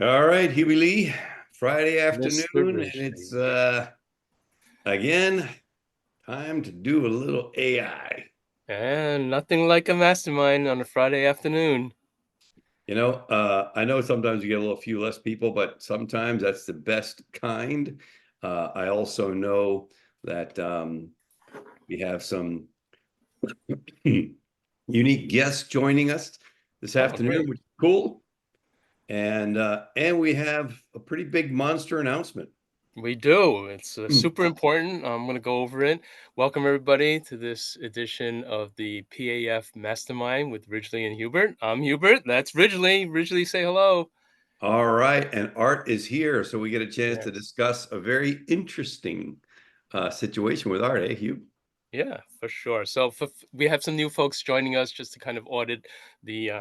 All right, Huey Lee, Friday afternoon, Mr. and Ridgely. it's again time to do a little AI. And nothing like a mastermind on a Friday afternoon. I know sometimes you get a few less people, but sometimes that's the best kind. I also know that we have some unique guests joining us this Oh, afternoon, great. which is cool. And we have a pretty big monster announcement. We do. It's super important. I'm going to go over it. Welcome, everybody, to this edition of the PAF Mastermind with Ridgely and Hubert. I'm Hubert. That's Ridgely. Ridgely, say hello. All right, and Art is here, so we get a chance to Yes. discuss a very interesting situation with Art, eh, Hugh? Yeah, for sure. So we have some new folks joining us just to kind of audit the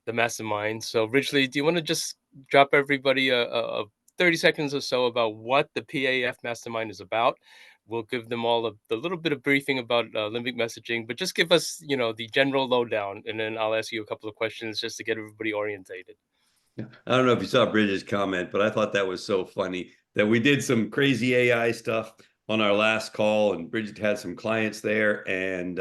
mastermind. So Ridgely, do you want to just drop everybody a 30 seconds or so about what the PAF mastermind is about? We'll give them all a little bit of briefing about limbic messaging, but just give us, the general lowdown, and then I'll ask you a couple of questions just to get everybody orientated. Yeah. I don't know if you saw Bridget's comment, but I thought that was so funny that we did some crazy AI stuff on our last call, and Bridget had some clients there, and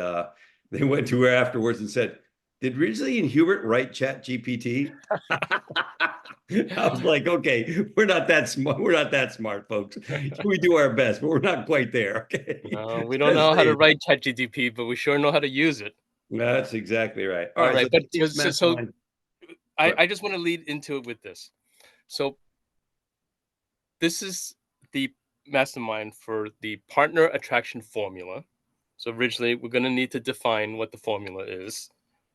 they went to her afterwards and said, "Did Ridgely and Hubert write Chat GPT?" I was like, "Okay, we're not that smart. We're not that smart, folks. We do our best, but we're not quite there." Okay, No, we don't just know how to saying. write ChatGPT, but we sure know how to use it. That's exactly right. All All right, so right, but the so mastermind. I, Right. I just want to lead into it with this. So this is the mastermind for the partner attraction formula. So originally, we're going to need to define what the formula is.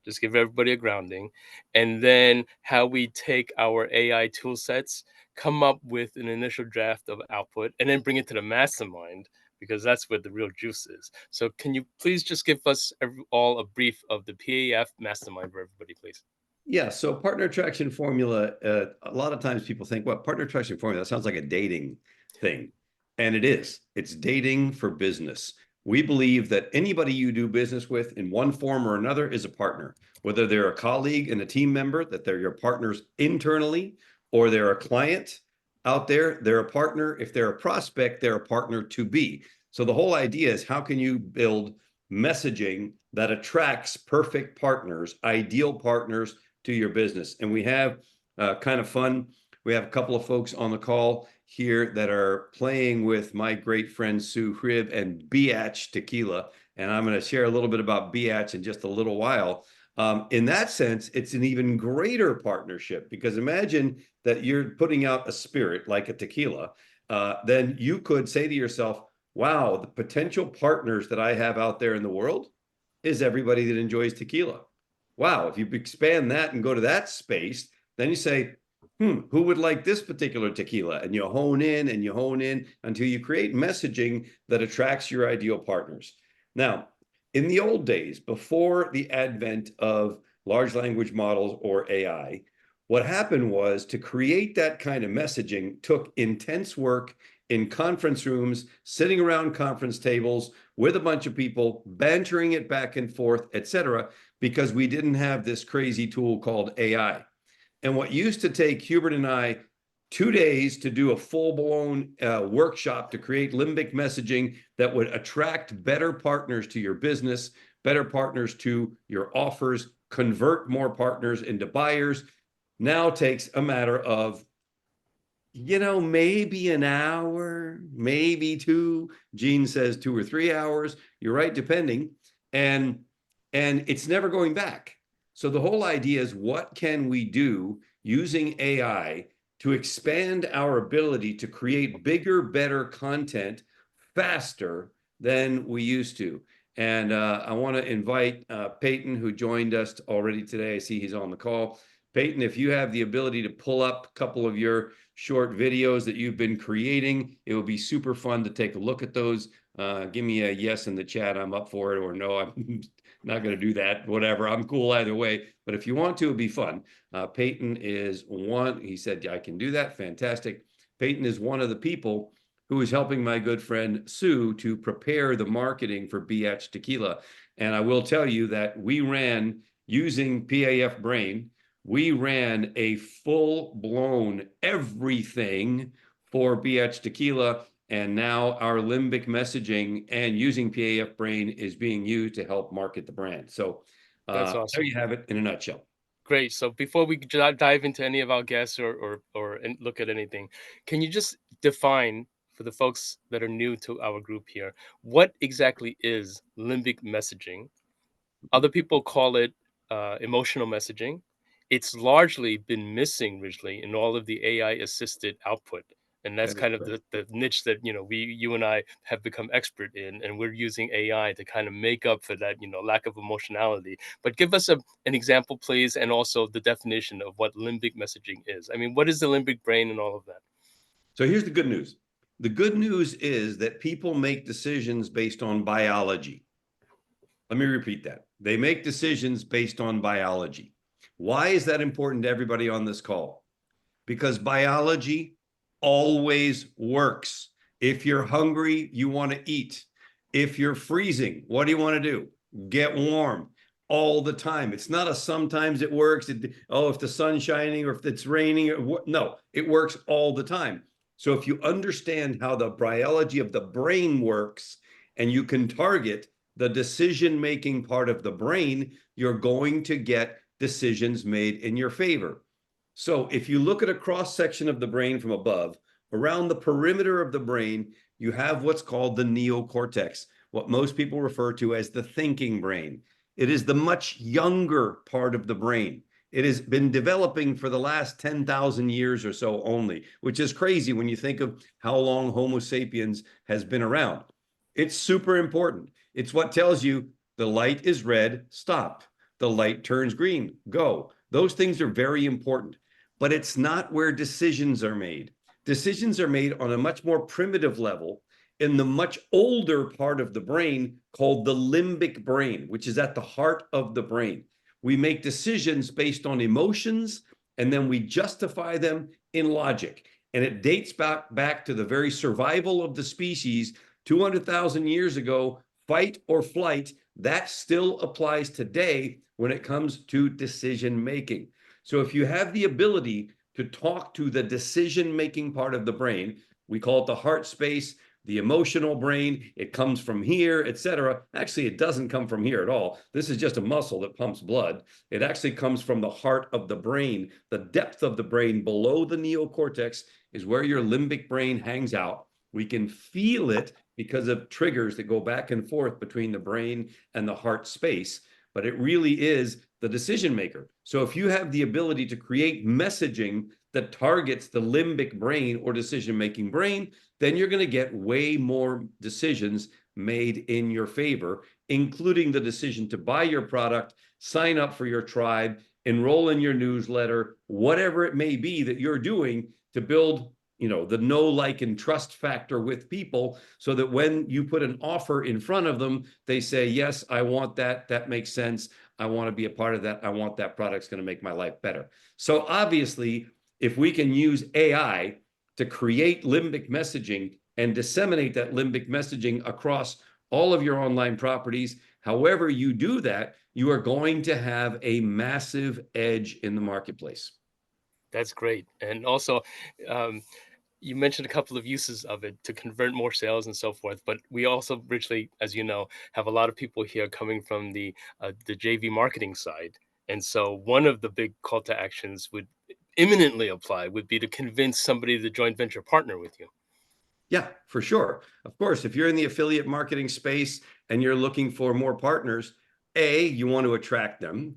Just give everybody a grounding, and then how we take our AI tool sets, come up with an initial draft of output, and then bring it to the mastermind because that's where the real juice is. So, can you please just give us all a brief of the PAF mastermind for everybody, please? Yeah, so partner attraction formula, a lot of times people think, well, partner attraction formula, that sounds like a dating thing. And it is. It's dating for business. We believe that anybody you do business with in one form or another is a partner, whether they're a colleague and a team member, that they're your partners internally, or they're a client out there, they're a partner. If they're a prospect, they're a partner to be. So the whole idea is how can you build messaging that attracts perfect partners, ideal partners to your business. And we have kind of fun. We have a couple of folks on the call here that are playing with my great friend Sue Hrib and Biatch Tequila. And I'm going to share a little bit about Biatch in just a little while. In that sense, it's an even greater partnership because imagine that you're putting out a spirit like a tequila. Then you could say to yourself, wow, the potential partners that I have out there in the world is everybody that enjoys tequila. Wow, if you expand that and go to that space, then you say, who would like this particular tequila? And you hone in and you hone in until you create messaging that attracts your ideal partners. Now, in the old days, before the advent of large language models or AI, what happened was to create that kind of messaging took intense work in conference rooms, sitting around conference tables with a bunch of people, bantering it back and forth, etc., because we didn't have this crazy tool called AI. And what used to take Hubert and I 2 days to do a full-blown workshop to create limbic messaging that would attract better partners to your business, better partners to your offers, convert more partners into buyers, now takes a matter of maybe an hour, maybe two. Gene says 2 or 3 hours. You're right, depending. And it's never going back. So the whole idea is what can we do using AI to expand our ability to create bigger, better content faster than we used to. And I want to invite Peyton, who joined us already today. I see he's on the call. Peyton, if you have the ability to pull up a couple of your short videos that you've been creating, it will be super fun to take a look at those. Give me a yes in the chat. I'm up for it, or no, I'm not going to do that. Whatever. I'm cool either way. But if you want to, it'd be fun. Peyton is one. He said, I can do that. Fantastic. Peyton is one of the people who is helping my good friend Sue to prepare the marketing for BH Tequila. And I will tell you that we ran using PAF Brain. we ran a full-blown everything for BH Tequila, and now our limbic messaging and using PAF Brain is being used to help market the brand. So That's there awesome. you have it in a nutshell. Great. So before we dive into any of our guests or look at anything, can you just define for the folks that are new to our group here, what exactly is limbic messaging? Other people call it emotional messaging. It's largely been missing recently in all of the AI assisted output. And that's That is kind of correct. the niche that, you and I have become expert in, and we're using AI to kind of make up for that, lack of emotionality. But give us an example, please, and also the definition of what limbic messaging is. I mean, what is the limbic brain and all of that? So here's the good news. The good news is that people make decisions based on biology. Let me repeat that. They make decisions based on biology. Why is that important to everybody on this call? Because biology always works. If you're hungry, you want to eat. If you're freezing, what do you want to do? Get warm all the time. It's not a sometimes it works. If the sun's shining or if it's raining. No, it works all the time. So if you understand how the biology of the brain works and you can target the decision-making part of the brain, you're going to get decisions made in your favor. So if you look at a cross section of the brain from above, around the perimeter of the brain, you have what's called the neocortex, what most people refer to as the thinking brain. It is the much younger part of the brain. It has been developing for the last 10,000 years or so only, which is crazy when you think of how long Homo sapiens has been around. It's super important. It's what tells you the light is red, stop. The light turns green, go. Those things are very important, but it's not where decisions are made. Decisions are made on a much more primitive level in the much older part of the brain called the limbic brain, which is at the heart of the brain. We make decisions based on emotions, and then we justify them in logic. And it dates back to the very survival of the species 200,000 years ago, fight or flight. That still applies today when it comes to decision making. So if you have the ability to talk to the decision-making part of the brain, we call it the heart space, the emotional brain, it comes from here, etc. Actually, it doesn't come from here at all. This is just a muscle that pumps blood. It actually comes from the heart of the brain. The depth of the brain below the neocortex is where your limbic brain hangs out. We can feel it because of triggers that go back and forth between the brain and the heart space, but it really is the decision maker. So if you have the ability to create messaging that targets the limbic brain or decision-making brain, then you're going to get way more decisions made in your favor, including the decision to buy your product, sign up for your tribe, enroll in your newsletter, whatever it may be that you're doing to build the know, like, and trust factor with people, so that when you put an offer in front of them, they say, yes, I want that. That makes sense. I want to be a part of that. I want that product's going to make my life better. So obviously, if we can use AI to create limbic messaging and disseminate that limbic messaging across all of your online properties, however you do that, you are going to have a massive edge in the marketplace. That's great. And also, um, you mentioned a couple of uses of it to convert more sales and so forth, but we also richly, as you know, have a lot of people here coming from the JV marketing side. And so one of the big call to actions would imminently apply would be to convince somebody to joint venture partner with you. Yeah, for sure. Of course, if you're in the affiliate marketing space and you're looking for more partners, A, you want to attract them.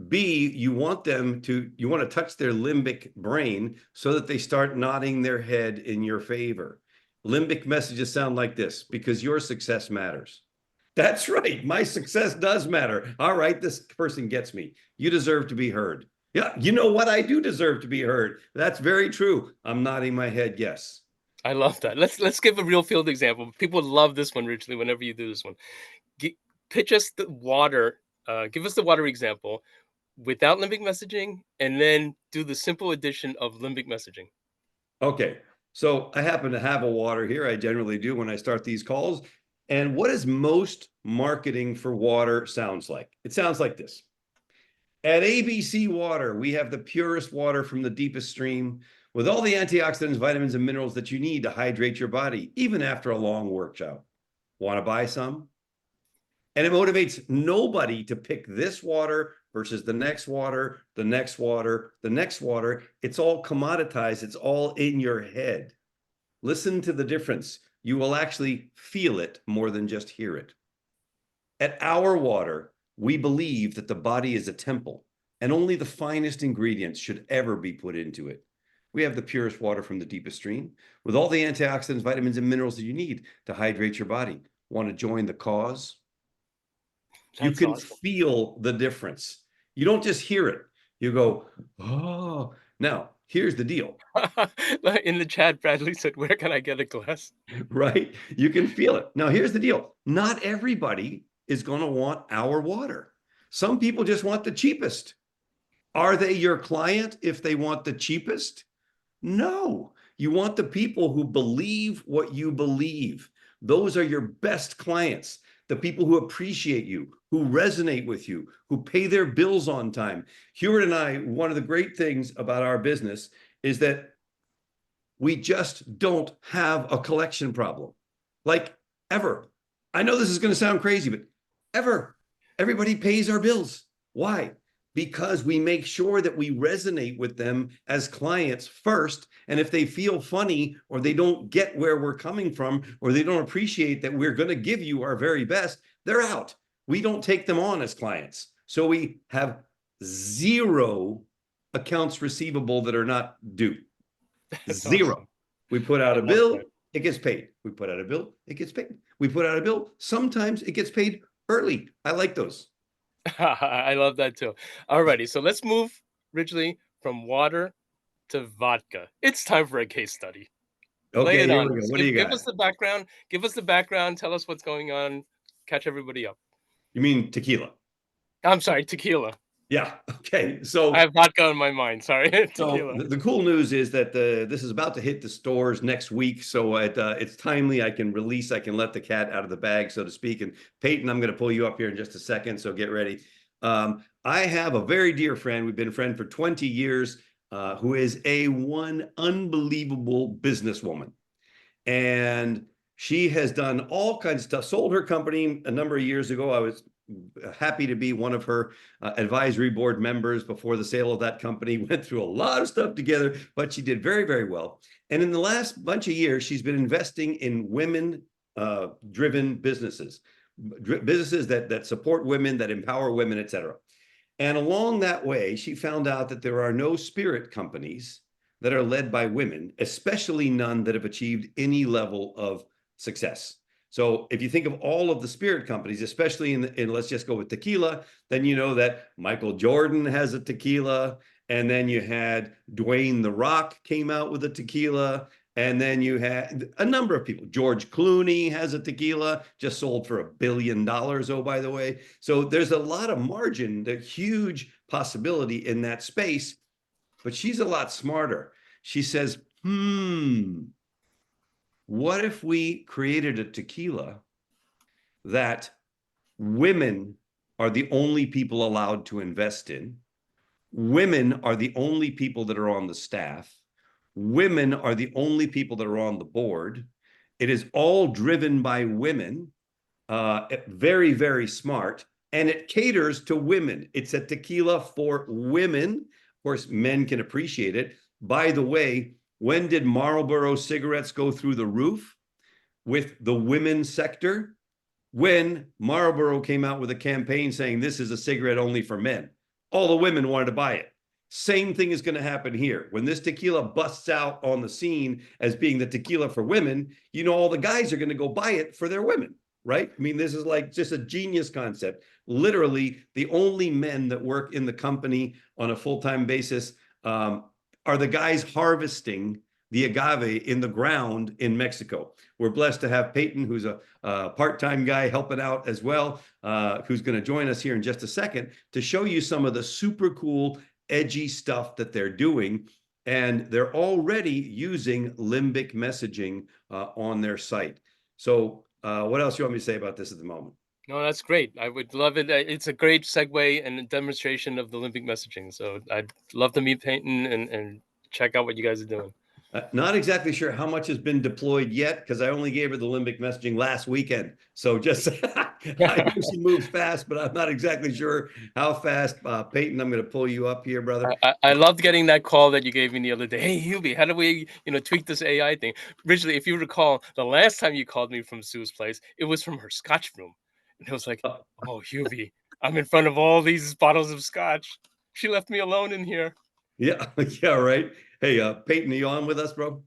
B, you want to touch their limbic brain so that they start nodding their head in your favor. Limbic messages sound like this: because your success matters. That's right. My success does matter. All right, this person gets me. You deserve to be heard. Yeah, you know what? I do deserve to be heard. That's very true. I'm nodding my head yes. I love that. Let's give a real field example. People love this one, richly. Whenever you do this one, G- pitch us the water. Give us the water example without limbic messaging, and then do the simple addition of limbic messaging. Okay, so I happen to have a water here. I generally do when I start these calls. And what does most marketing for water sounds like? It sounds like this: At ABC Water, we have the purest water from the deepest stream with all the antioxidants, vitamins, and minerals that you need to hydrate your body, even after a long workout. Want to buy some? And it motivates nobody to pick this water versus the next water, the next water, the next water. It's all commoditized. It's all in your head. Listen to the difference. You will actually feel it more than just hear it. At our water, we believe that the body is a temple and only the finest ingredients should ever be put into it. We have the purest water from the deepest stream with all the antioxidants, vitamins, and minerals that you need to hydrate your body. Want to join the cause? You That's can awesome. feel the difference. You don't just hear it. You go, oh. Now, here's the deal, In the chat, Bradley said, "Where can I get a glass?" right? You can feel it. Now, here's the deal. Not everybody is going to want our water. Some people just want the cheapest. Are they your client if they want the cheapest? No. You want the people who believe what you believe. Those are your best clients. The people who appreciate you, who resonate with you, who pay their bills on time. Hubert and I, one of the great things about our business is that we just don't have a collection problem. Like ever. I know this is going to sound crazy, but ever. Everybody pays our bills. Why? Because we make sure that we resonate with them as clients first. And if they feel funny or they don't get where we're coming from or they don't appreciate that we're going to give you our very best, they're out. We don't take them on as clients. So we have zero accounts receivable that are not due. That's Zero. awesome. We put I out a love bill, that. it gets paid. We put out a bill, it gets paid. We put out a bill, sometimes it gets paid early. I like those. I love that too. Alrighty, so let's move, Ridgely, from water to vodka. It's time for a case study. Lay Okay, it here on we go. us. What do you Give got? us the background. Give us the background. Tell us what's going on. Catch everybody up. You mean tequila? I'm sorry, tequila. Yeah. Okay. I have vodka on my mind. Sorry, So tequila. the cool news is that this is about to hit the stores next week. So it's timely. I can let the cat out of the bag, so to speak. And Peyton, I'm going to pull you up here in just a second. So get ready. I have a very dear friend. We've been friends for 20 years, who is one unbelievable businesswoman. And she has done all kinds of stuff, sold her company a number of years ago. I was happy to be one of her advisory board members before the sale of that company. Went through a lot of stuff together, but she did very, very well. And in the last bunch of years, she's been investing in women driven businesses, businesses that support women, that empower women, et cetera. And along that way, she found out that there are no spirit companies that are led by women, especially none that have achieved any level of success. So if you think of all of the spirit companies, especially in let's just go with tequila, then you know that Michael Jordan has a tequila, and then you had Dwayne The Rock came out with a tequila, and then you had a number of people. George Clooney has a tequila, just sold for $1 billion, oh, by the way. So there's a lot of margin, the huge possibility in that space, but she's a lot smarter. She says, what if we created a tequila that women are the only people allowed to invest in? Women are the only people that are on the staff. Women are the only people that are on the board. It is all driven by women, very, very smart, and it caters to women. It's a tequila for women. Of course, men can appreciate it. By the way, when did Marlboro cigarettes go through the roof with the women's sector? When Marlboro came out with a campaign saying this is a cigarette only for men. All the women wanted to buy it. Same thing is going to happen here. When this tequila busts out on the scene as being the tequila for women, you know, all the guys are going to go buy it for their women, right? I mean, this is like just a genius concept. Literally, the only men that work in the company on a full-time basis are the guys harvesting the agave in the ground in Mexico. We're blessed to have Peyton, who's a part-time guy helping out as well, who's going to join us here in just a second to show you some of the super cool, edgy stuff that they're doing. And they're already using limbic messaging on their site. So what else do you want me to say about this at the moment? No, that's great. I would love it. It's a great segue and a demonstration of the limbic messaging. So I'd love to meet Peyton and check out what you guys are doing. Not exactly sure how much has been deployed yet because I only gave her the limbic messaging last weekend. So just I know she moves fast, but I'm not exactly sure how fast. Peyton, I'm going to pull you up here, brother. I loved getting that call that you gave me the other day. Hey, Hubie, how do we, tweak this AI thing? Originally, if you recall, the last time you called me from Sue's place, it was from her scotch room. And it was like, oh, Hubie, I'm in front of all these bottles of scotch. She left me alone in here. Yeah, yeah, right. Hey, Peyton, are you on with us, bro?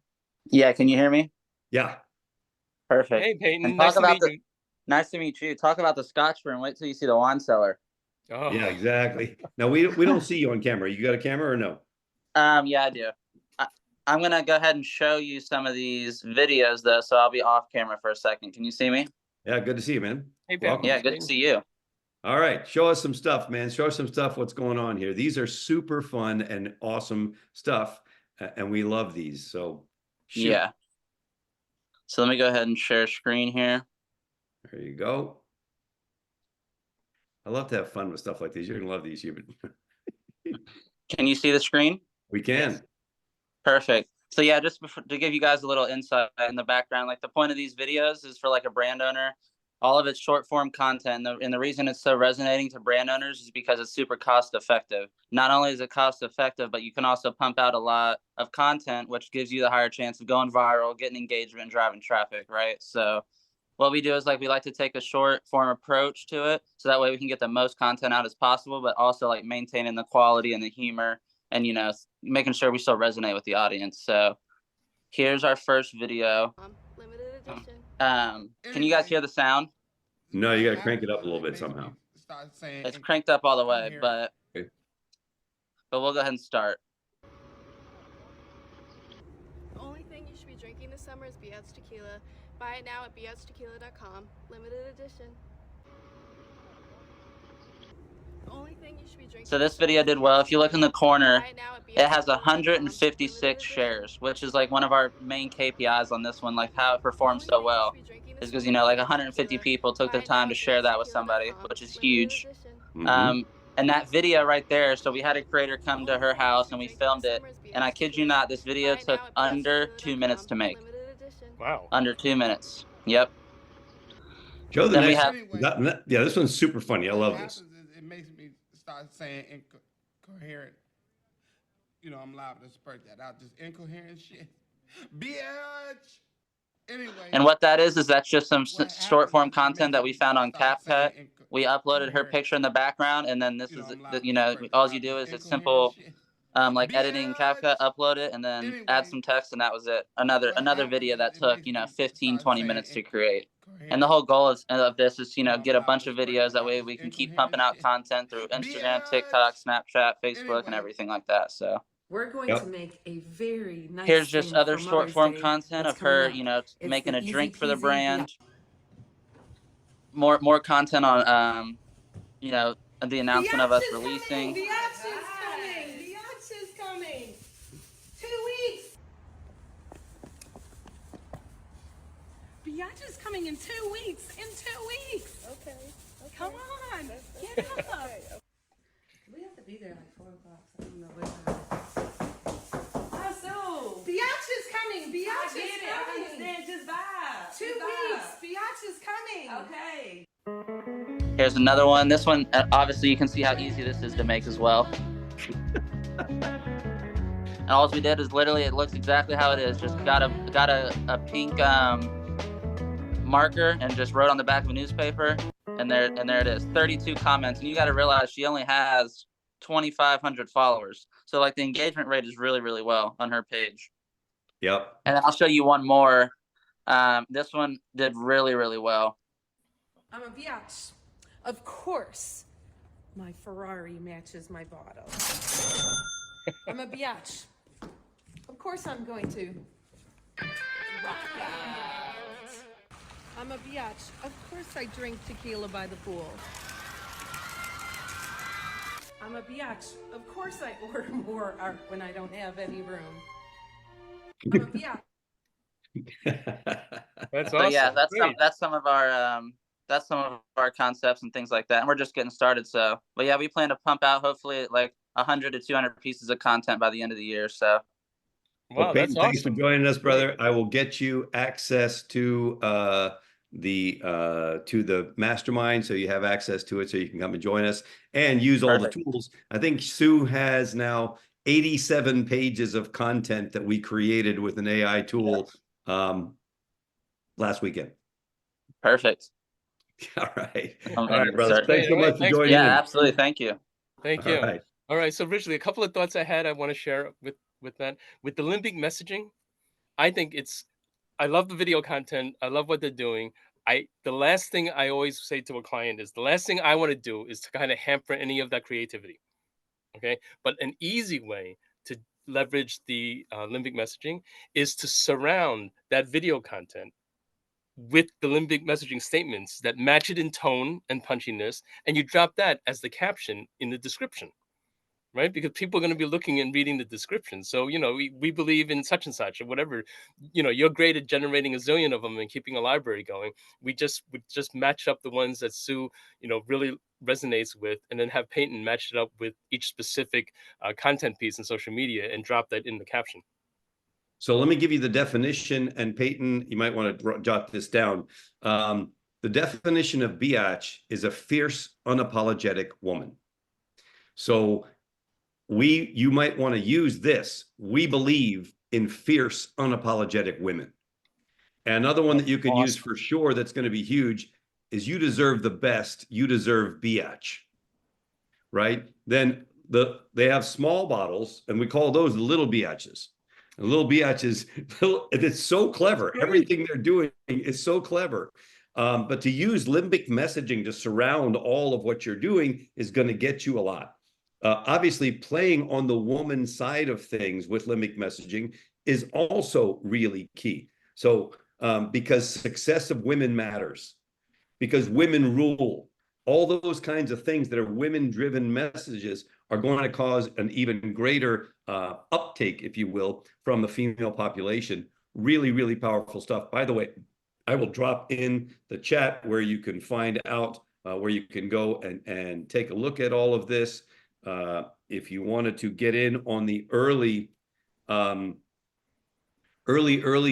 Yeah, can you hear me? Yeah. Perfect. Hey, Peyton, And nice to meet you. Nice to meet you. Talk about the Scotch room. Wait till you see the wine cellar. Oh. Yeah, exactly. Now we don't see you on camera. You got a camera or no? Yeah, I do. I'm gonna go ahead and show you some of these videos though, so I'll be off camera for a second. Can you see me? Yeah, good to see you, man. Hey, Peyton. Yeah, good to see you. All right, show us some stuff, man. Show us some stuff. What's going on here? These are super fun and awesome stuff, and we love these. So, shoot. Yeah. So let me go ahead and share screen here. There you go. I love to have fun with stuff like these. You're gonna love these, Hubert. Can you see the screen? We can. Yes. Perfect. So yeah, just to give you guys a little insight in the background, like the point of these videos is for like a brand owner. All of it's short form content. And the reason it's so resonating to brand owners is because it's super cost effective. Not only is it cost effective, but you can also pump out a lot of content, which gives you the higher chance of going viral, getting engagement, and driving traffic, right? So what we do is we like to take a short form approach to it. So that way we can get the most content out as possible, but also like maintaining the quality and the humor and, making sure we still resonate with the audience. So here's our first video. Limited edition. Can you guys hear the sound? No, you got to crank it up a little bit somehow. It's cranked up all the way, but we'll go ahead and start. The only thing you should be drinking this summer is Biatch Tequila. Buy it now at biatchtequila.com. Limited edition. The only thing you should be drinking. So this video did well. If you look in the corner, it has 156 shares, which is like one of our main KPIs on this one, like how it performed so well. Is because, 150 people took the time to share that with somebody, which is huge. Mm-hmm. And that video right there, so we had a creator come to her house and we filmed it. And I kid you not, this video took under 2 minutes to make. Wow. Under 2 minutes. Yep. Joe, Then we yeah, this one's super funny. I love this. It makes me start saying incoherent. I'm liable to spurt that out. Just incoherent shit. Bitch. Anyway. And what that is that's just some short form content that we found on CapCut. We uploaded her picture in the background, and then this is, all you do is it's simple, like editing CapCut, upload it, and then add some text, and that was it. Another video that took 15, 20 minutes to create. And the whole goal of this is, get a bunch of videos. That way we can keep pumping out content through Instagram, TikTok, Snapchat, Facebook, and everything like that. So we're going to make a very nice. Here's just other for short form Mother's Day content of that's her, coming up. making a It's the drink for the easy peasy, brand. More content on, the announcement of us releasing. Biatch is coming. Biatch is coming. 2 weeks. Biatch is coming in 2 weeks. In 2 weeks. Okay. Come on. Get up. We have to be there like 4 o'clock. So I don't know what time. Biatch is coming. Biatch is coming. I understand. Just vibe. 2 weeks. Biatch is coming. Okay. Here's another one. This one, obviously, you can see how easy this is to make as well. And all we did is literally, it looks exactly how it is. Just got a pink marker and just wrote on the back of a newspaper, and there it is. 32 comments, and you got to realize she only has 2,500 followers. So like the engagement rate is really, really well on her page. Yep. And then I'll show you one more. This one did really, really well. I'm a Biatch. Of course, my Ferrari matches my bottle. I'm a Biatch. Of course I'm going to rock that. I'm a Biatch. Of course I drink tequila by the pool. I'm a Biatch. Of course I order more art when I don't have any room. I'm a Biatch. That's But awesome. yeah, Great. that's some of our that's some of our concepts and things like that. And we're just getting started. So, but yeah, we plan to pump out hopefully like 100 to 200 pieces of content by the end of the year. So, Well, Wow, Peyton, that's thanks for awesome. joining us, Great. brother. I will get you access to the mastermind, so you have access to it, so you can come and join us and use all perfect. the tools. I think Sue has now 87 pages of content that we created with an AI tool last weekend. Perfect. All right. All All right, brother. Sorry. Thanks so All right, much for thanks, joining Yeah, in. absolutely. Thank you. Thank All you. right. All right. So originally, a couple of thoughts I had I want to share with that. With the limbic messaging, I think I love the video content. I love what they're doing. The last thing I always say to a client is the last thing I want to do is to kind of hamper any of that creativity. Okay. But an easy way to leverage the limbic messaging is to surround that video content with the limbic messaging statements that match it in tone and punchiness, and you drop that as the caption in the description, right? Because people are going to be looking and reading the description. So, we believe in such and such or whatever. You're great at generating a zillion of them and keeping a library going. We just match up the ones that Sue, really resonates with, and then have Peyton match it up with each specific content piece in social media and drop that in the caption. So let me give you the definition, and Peyton, you might want to jot this down. The definition of biatch is a fierce, unapologetic woman. So you might want to use this. We believe in fierce, unapologetic women. And another one that you can use for sure that's going to be huge is you deserve the best. You deserve biatch, right? Then they have small bottles, and we call those the little biatches. The little biatches, it's so clever. Everything they're doing is so clever. But to use limbic messaging to surround all of what you're doing is going to get you a lot. Obviously, playing on the woman side of things with limbic messaging is also really key. So, because success of women matters, because women rule, all those kinds of things that are women-driven messages are going to cause an even greater uptake, if you will, from the female population. Really, really powerful stuff. By the way, I will drop in the chat where you can find out where you can go and take a look at all of this. If you wanted to get in on the early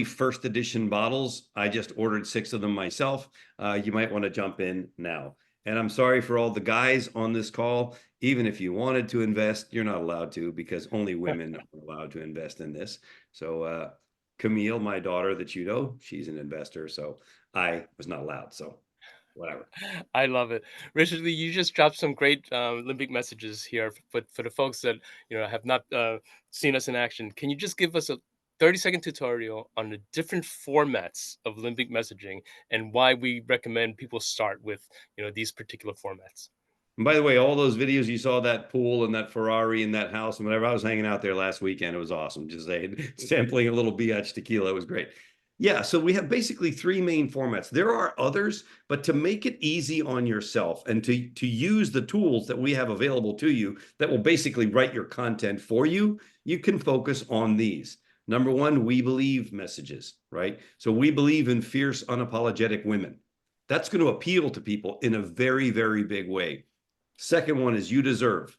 first edition bottles, I just ordered 6 of them myself. You might want to jump in now. And I'm sorry for all the guys on this call. Even if you wanted to invest, you're not allowed to, because only women are allowed to invest in this. So Camille, my daughter that you know, she's an investor. So I was not allowed. So whatever. I love it. Richard Lee, you just dropped some great limbic messages here for the folks that have not seen us in action. Can you just give us a 30-second tutorial on the different formats of limbic messaging and why we recommend people start with these particular formats? And by the way, all those videos you saw, that pool and that Ferrari and that house and whatever, I was hanging out there last weekend. It was awesome. Just saying, sampling a little biatch tequila. It was great. Yeah, so we have basically 3 main formats. There are others, but to make it easy on yourself and to use the tools that we have available to you that will basically write your content for you, you can focus on these. Number 1, we believe messages, right? So we believe in fierce, unapologetic women. That's going to appeal to people in a very, very big way. Second one is you deserve.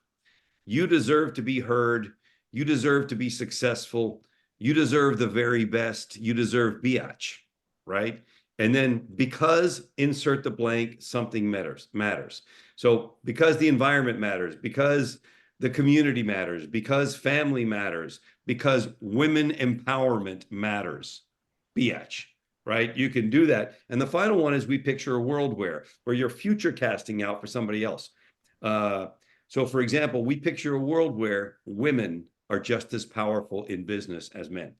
You deserve to be heard. You deserve to be successful. You deserve the very best. You deserve biatch, right? And then because insert the blank, something matters. So because the environment matters, because the community matters, because family matters, because women empowerment matters, biatch, right? You can do that. And the final one is we picture a world where you're future casting out for somebody else. So for example, we picture a world where women are just as powerful in business as men.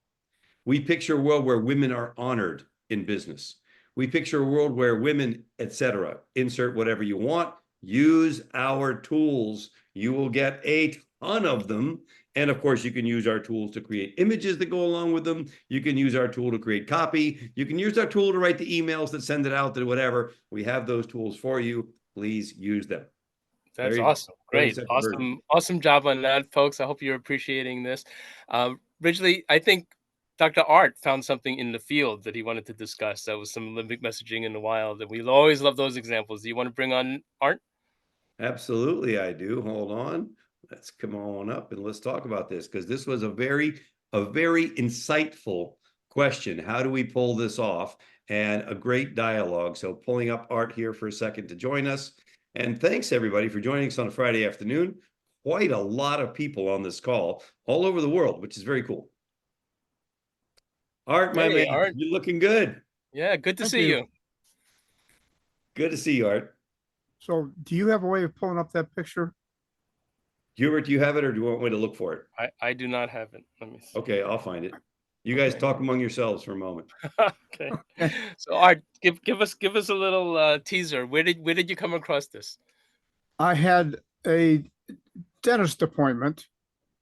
We picture a world where women are honored in business. We picture a world where women, etc. Insert whatever you want, use our tools. You will get a ton of them. And of course, you can use our tools to create images that go along with them. You can use our tool to create copy. You can use our tool to write the emails that send it out to whatever. We have those tools for you. Please use them. That's awesome. Great. Awesome job on that, folks. I hope you're appreciating this. Ridgely, I think Dr. Art found something in the field that he wanted to discuss. That was some limbic messaging in the wild, and we always love those examples. Do you want to bring on Art? Absolutely, I do. Hold on. Let's come on up and let's talk about this, because this was a very insightful question. How do we pull this off? And a great dialogue. So pulling up Art here for a second to join us. And thanks everybody for joining us on a Friday afternoon. Quite a lot of people on this call all over the world, which is very cool. Art, my Hey, man, Art. you're looking good. Yeah, good to Thank see you. you. Good to see you, Art. So do you have a way of pulling up that picture? Hubert, do you have it, or do you want me to look for it? I do not have it. Let me see. Okay, I'll find it. You guys Okay. talk among yourselves for a moment. Okay. So Art, give us a little teaser. Where did you come across this? I had a dentist appointment,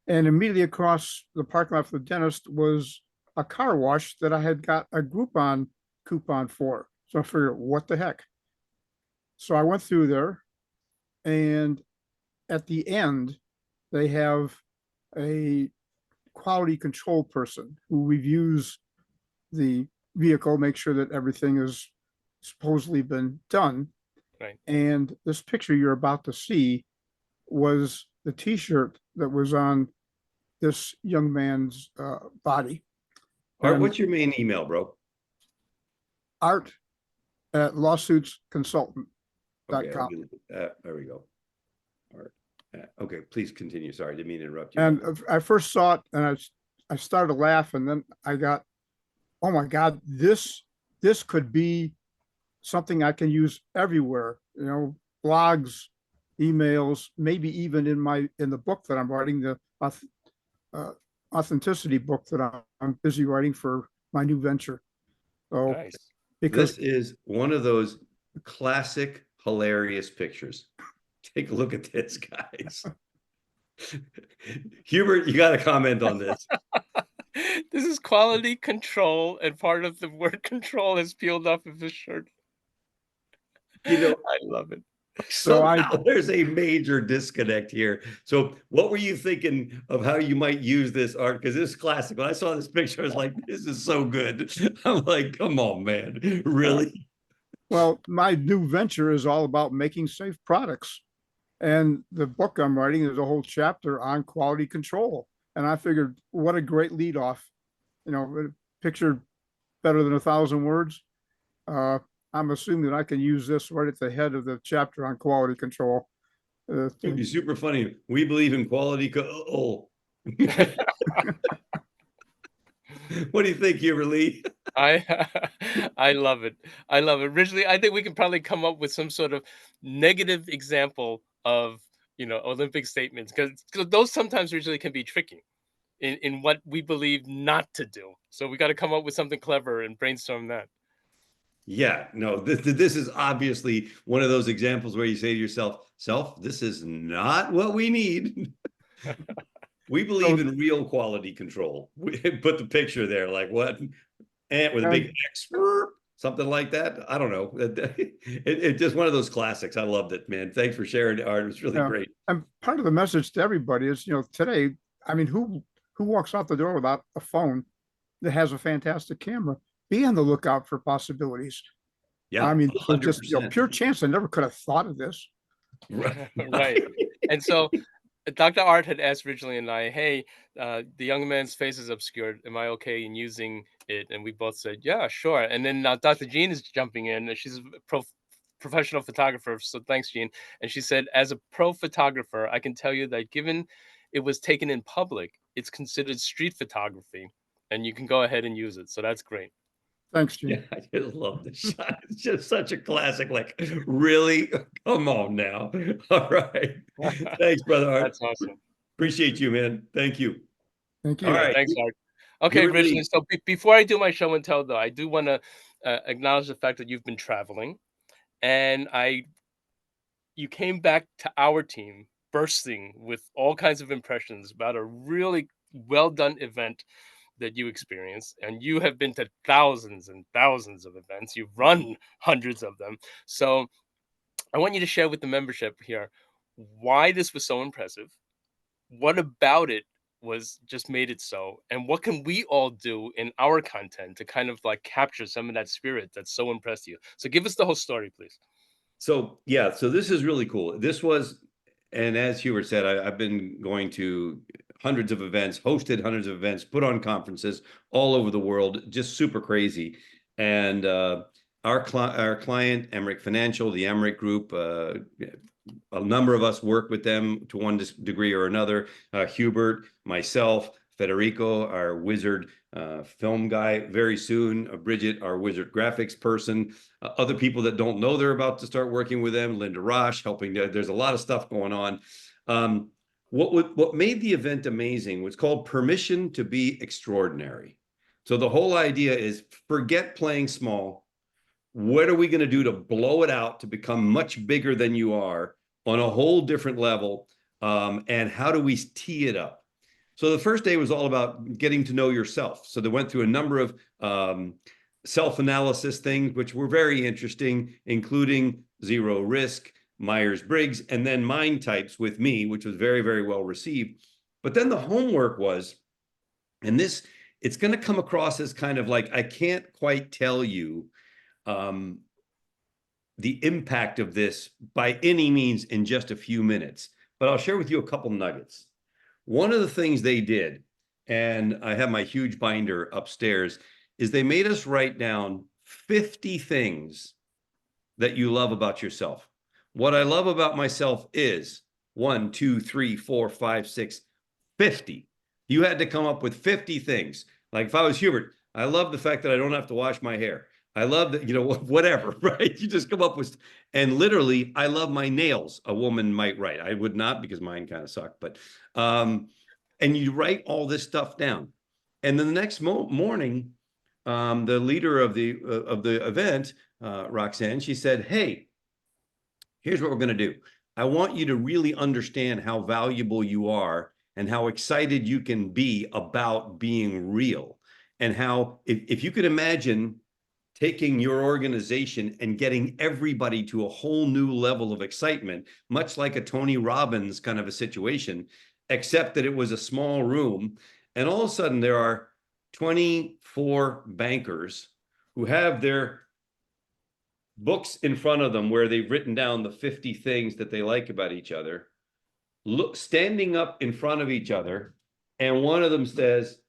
and immediately across the parking lot for the dentist was a car wash that I had got a Groupon coupon for. So I figured, what the heck? So I went through there, and at the end, they have a quality control person who reviews the vehicle, make sure that everything is supposedly been done. Right. And this picture you're about to see was the T-shirt that was on this young man's body. Art, And what's your main email, bro? Art at lawsuitsconsultant.com. Okay, I'll look at that. There we go. Art. Okay, please continue. Sorry, I didn't mean to interrupt you. And I first saw it and I started to laugh, and then I got, oh my God, this could be something I can use everywhere, you know, blogs, emails, maybe even in the book that I'm writing, the authenticity book that I'm busy writing for my new venture. So Nice. because This is one of those classic hilarious pictures. Take a look at this, guys. Hubert, you got to comment on this. This is quality control, and part of the word control is peeled off of his shirt. You know, I love it. So somehow there's a major disconnect here. So what were you thinking of how you might use this, Art? Because this is classic. When I saw this picture, I was like, this is so good. I'm like, come on, man. Really? well, my new venture is all about making safe products. And the book I'm writing is a whole chapter on quality control. And I figured, what a great lead off, you know, a picture better than 1,000 words. I'm assuming that I can use this right at the head of the chapter on quality control. It'd be super funny. We believe in quality. What do you think, Hubert Lee? I love it. I love it. Originally, I think we can probably come up with some sort of negative example of, Olympic statements, because those sometimes usually can be tricky in what we believe not to do. So we got to come up with something clever and brainstorm that. Yeah, no, this is obviously one of those examples where you say to yourself, this is not what we need. We believe in real quality control. We put the picture there, like what? And with a big X, something like that. I don't know. It's just one of those classics. I loved it, man. Thanks for sharing it, Art. It was really great. And part of the message to everybody is, today, I mean, who walks out the door without a phone that has a fantastic camera? Be on the lookout for possibilities. Yeah, I mean, 100%. just pure chance. I never could have thought of this. Right. And so Dr. Art had asked originally and I, hey, the young man's face is obscured. Am I okay in using it? And we both said, yeah, sure. And then now Dr. Jean is jumping in, and she's a professional photographer. So thanks, Jean. And she said, as a pro photographer, I can tell you that given it was taken in public, it's considered street photography, and you can go ahead and use it. So that's great. Thanks, Jean. Yeah, I just love this shot. It's just such a classic. Like, really? Come on now. All right. Thanks, brother Art. That's awesome. Appreciate you, man. Thank you. Thank you. All right. Thanks, Art. Okay, Hubert Lee. Richland. So before I do my show and tell, though, I do want to acknowledge the fact that you've been traveling, and you came back to our team bursting with all kinds of impressions about a really well done event that you experienced, and you have been to thousands and thousands of events. You've run hundreds of them. So I want you to share with the membership here why this was so impressive. What about it was just made it so, and what can we all do in our content to kind of like capture some of that spirit that's so impressed you? So give us the whole story, please. So yeah, so this is really cool. This was, and as Hubert said, I've been going to hundreds of events, hosted hundreds of events, put on conferences all over the world, just super crazy. And our client, Emmerich Financial, the Emmerich Group, a number of us work with them to one degree or another. Hubert, myself, Federico, our wizard film guy, very soon, Bridget, our wizard graphics person, other people that don't know they're about to start working with them, Linda Rosh helping. There's a lot of stuff going on. What made the event amazing was called Permission to Be Extraordinary. So the whole idea is forget playing small. What are we going to do to blow it out to become much bigger than you are on a whole different level? And how do we tee it up? So the first day was all about getting to know yourself. So they went through a number of self-analysis things, which were very interesting, including zero risk, Myers-Briggs, and then mind types with me, which was very, very well received. But then the homework was, and this, it's going to come across as kind of like, I can't quite tell you the impact of this by any means in just a few minutes, but I'll share with you a couple nuggets. One of the things they did, and I have my huge binder upstairs, is they made us write down 50 things that you love about yourself. What I love about myself is 1, 2, 3, 4, 5, 6, 50. You had to come up with 50 things. Like if I was Hubert, I love the fact that I don't have to wash my hair. I love that, whatever, right? You just come up with, and literally, I love my nails. A woman might write. I would not because mine kind of suck, but, and you write all this stuff down. And then the next morning, the leader of the event, Roxanne, she said, hey, here's what we're going to do. I want you to really understand how valuable you are and how excited you can be about being real. And how, if you could imagine taking your organization and getting everybody to a whole new level of excitement, much like a Tony Robbins kind of a situation, except that it was a small room. And all of a sudden there are 24 bankers who have their books in front of them where they've written down the 50 things that they like about each other, standing up in front of each other. And one of them says,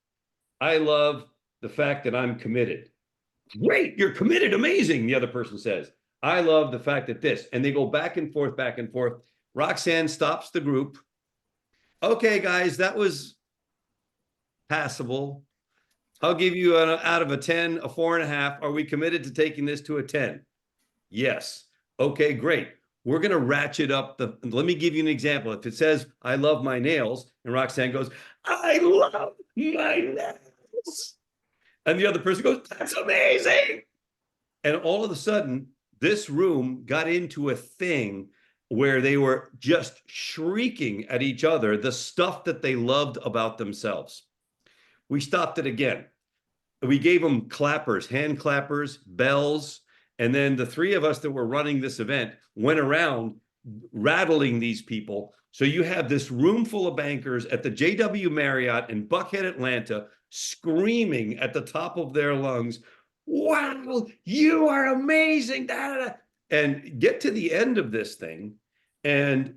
I love the fact that I'm committed. Great, you're committed, amazing. The other person says, I love the fact that this, and they go back and forth, back and forth. Roxanne stops the group. Okay, guys, that was passable. I'll give you out of a 10, a 4.5. Are we committed to taking this to a 10? Yes. Okay, great. We're going to ratchet up let me give you an example. If it says, I love my nails, and Roxanne goes, I love my nails. And the other person goes, that's amazing. And all of a sudden, this room got into a thing where they were just shrieking at each other the stuff that they loved about themselves. We stopped it again. We gave them clappers, hand clappers, bells. And then the three of us that were running this event went around rattling these people. So you have this room full of bankers at the JW Marriott in Buckhead, Atlanta, screaming at the top of their lungs, wow, you are amazing. Da, da, da. And get to the end of this thing. And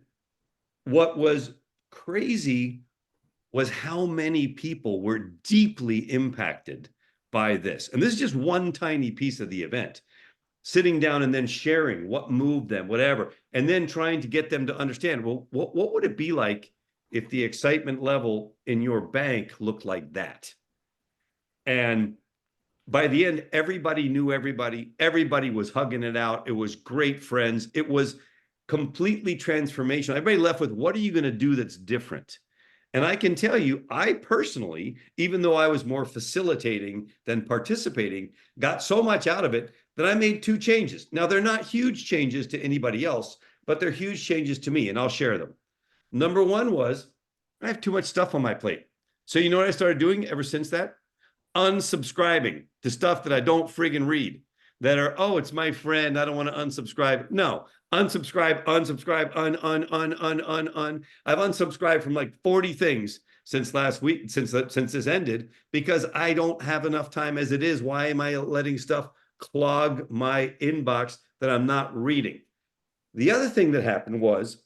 what was crazy was how many people were deeply impacted by this. And this is just one tiny piece of the event. Sitting down and then sharing what moved them, whatever, and then trying to get them to understand, well, what would it be like if the excitement level in your bank looked like that? And by the end, everybody knew everybody. Everybody was hugging it out. It was great friends. It was completely transformational. Everybody left with, what are you going to do that's different? And I can tell you, I personally, even though I was more facilitating than participating, got so much out of it that I made 2 changes. Now, they're not huge changes to anybody else, but they're huge changes to me, and I'll share them. Number 1 was, I have too much stuff on my plate. So you know what I started doing ever since that? Unsubscribing to stuff that I don't friggin' read, that are, oh, it's my friend, I don't want to unsubscribe. No, unsubscribe, unsubscribe, un. I've unsubscribed from like 40 things since last week, since this ended, because I don't have enough time as it is. Why am I letting stuff clog my inbox that I'm not reading? The other thing that happened was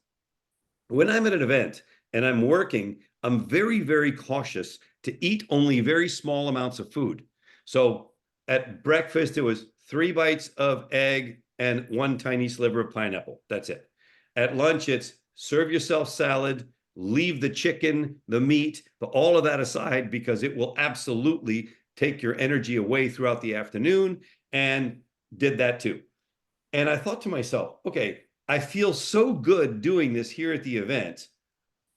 when I'm at an event and I'm working, I'm very, very cautious to eat only very small amounts of food. So at breakfast, it was 3 bites of egg and 1 tiny sliver of pineapple. That's it. At lunch, it's serve yourself salad, leave the chicken, the meat, all of that aside, because it will absolutely take your energy away throughout the afternoon, and did that too. And I thought to myself, okay, I feel so good doing this here at the event.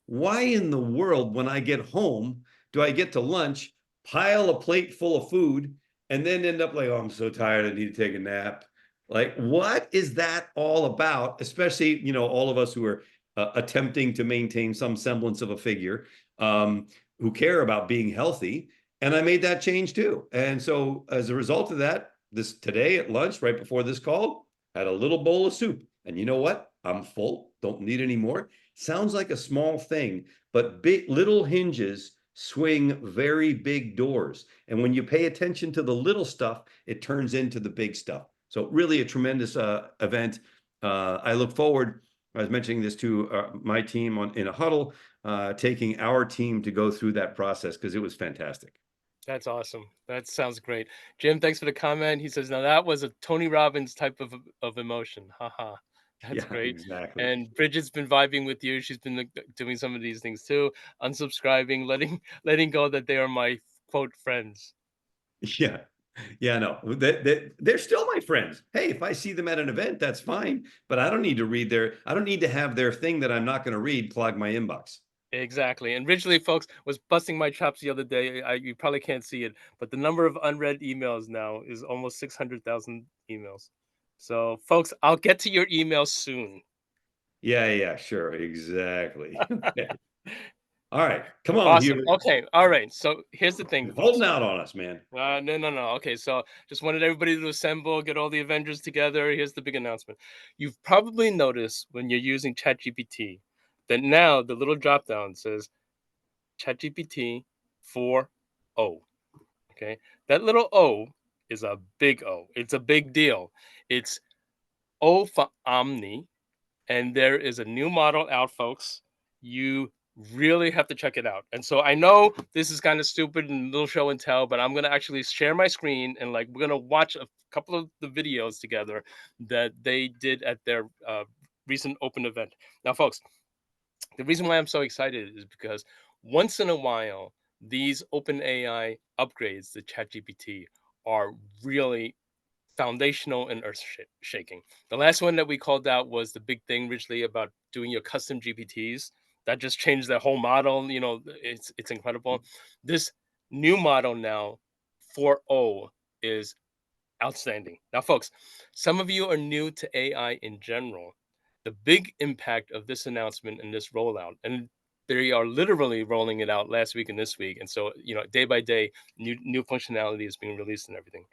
Why in the world, when I get home, do I get to lunch, pile a plate full of food, and then end up like, oh, I'm so tired, I need to take a nap? Like, what is that all about? Especially, you know, all of us who are attempting to maintain some semblance of a figure, who care about being healthy. And I made that change too. And so as a result of that, today at lunch, right before this call, had a little bowl of soup. And you know what? I'm full, don't need any more. Sounds like a small thing, but little hinges swing very big doors. And when you pay attention to the little stuff, it turns into the big stuff. So really a tremendous event. I look forward, I was mentioning this to my team in a huddle, taking our team to go through that process because it was fantastic. That's awesome. That sounds great. Jim, thanks for the comment. He says, now that was a Tony Robbins type of emotion. Haha. That's Yeah, great. exactly. And Bridget's been vibing with you. She's been doing some of these things too. Unsubscribing, letting go that they are my quote friends. Yeah. Yeah, no, they're still my friends. Hey, if I see them at an event, that's fine. But I don't need to I don't need to have their thing that I'm not going to read clog my inbox. Exactly. And originally, folks, was busting my chops the other day. You probably can't see it, but the number of unread emails now is almost 600,000 emails. So, folks, I'll get to your emails soon. Yeah, sure. Exactly. Okay. All right. Come on, Awesome. Hubert. Okay. All right. So here's the thing, You're folks. holding out on us, man. No. Okay. So just wanted everybody to assemble, get all the Avengers together. Here's the big announcement. You've probably noticed when you're using ChatGPT that now the little drop down says ChatGPT 4.0. Okay. That little O is a big O. It's a big deal. It's O for Omni. And there is a new model out, folks. You really have to check it out. And so I know this is kind of stupid and a little show and tell, but I'm going to actually share my screen and like we're going to watch a couple of the videos together that they did at their recent open event. Now, folks, the reason why I'm so excited is because once in a while, these OpenAI upgrades to ChatGPT are really foundational and earth shaking. The last one that we called out was the big thing originally about doing your custom GPTs. That just changed the whole model. You know, it's incredible. This new model now, 4.0, is outstanding. Now, folks, some of you are new to AI in general. The big impact of this announcement and this rollout, and they are literally rolling it out last week and this week. And so, you know, day by day, new functionality is being released and everything.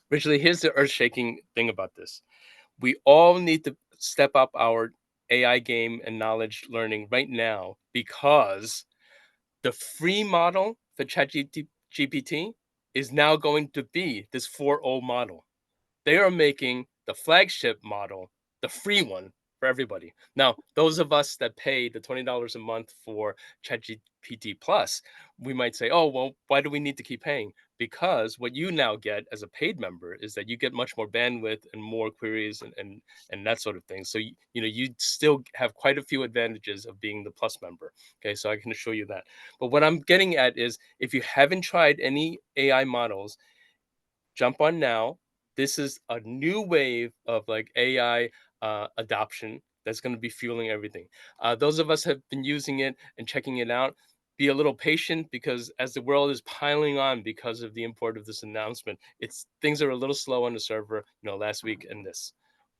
Originally, here's the earth-shaking thing about this. We all need to step up our AI game and knowledge learning right now because the free model for ChatGPT is now going to be this 4.0 model. They are making the flagship model, the free one, for everybody. Now, those of us that pay the $20 a month for ChatGPT Plus, we might say, oh, well, why do we need to keep paying? Because what you now get as a paid member is that you get much more bandwidth and more queries and that sort of thing. So, you know, you still have quite a few advantages of being the Plus member. Okay, so I can assure you that. But what I'm getting at is if you haven't tried any AI models, jump on now. This is a new wave of like AI adoption that's going to be fueling everything. Those of us have been using it and checking it out. Be a little patient because as the world is piling on because of the import of this announcement, things are a little slow on the server. You know, last week and this.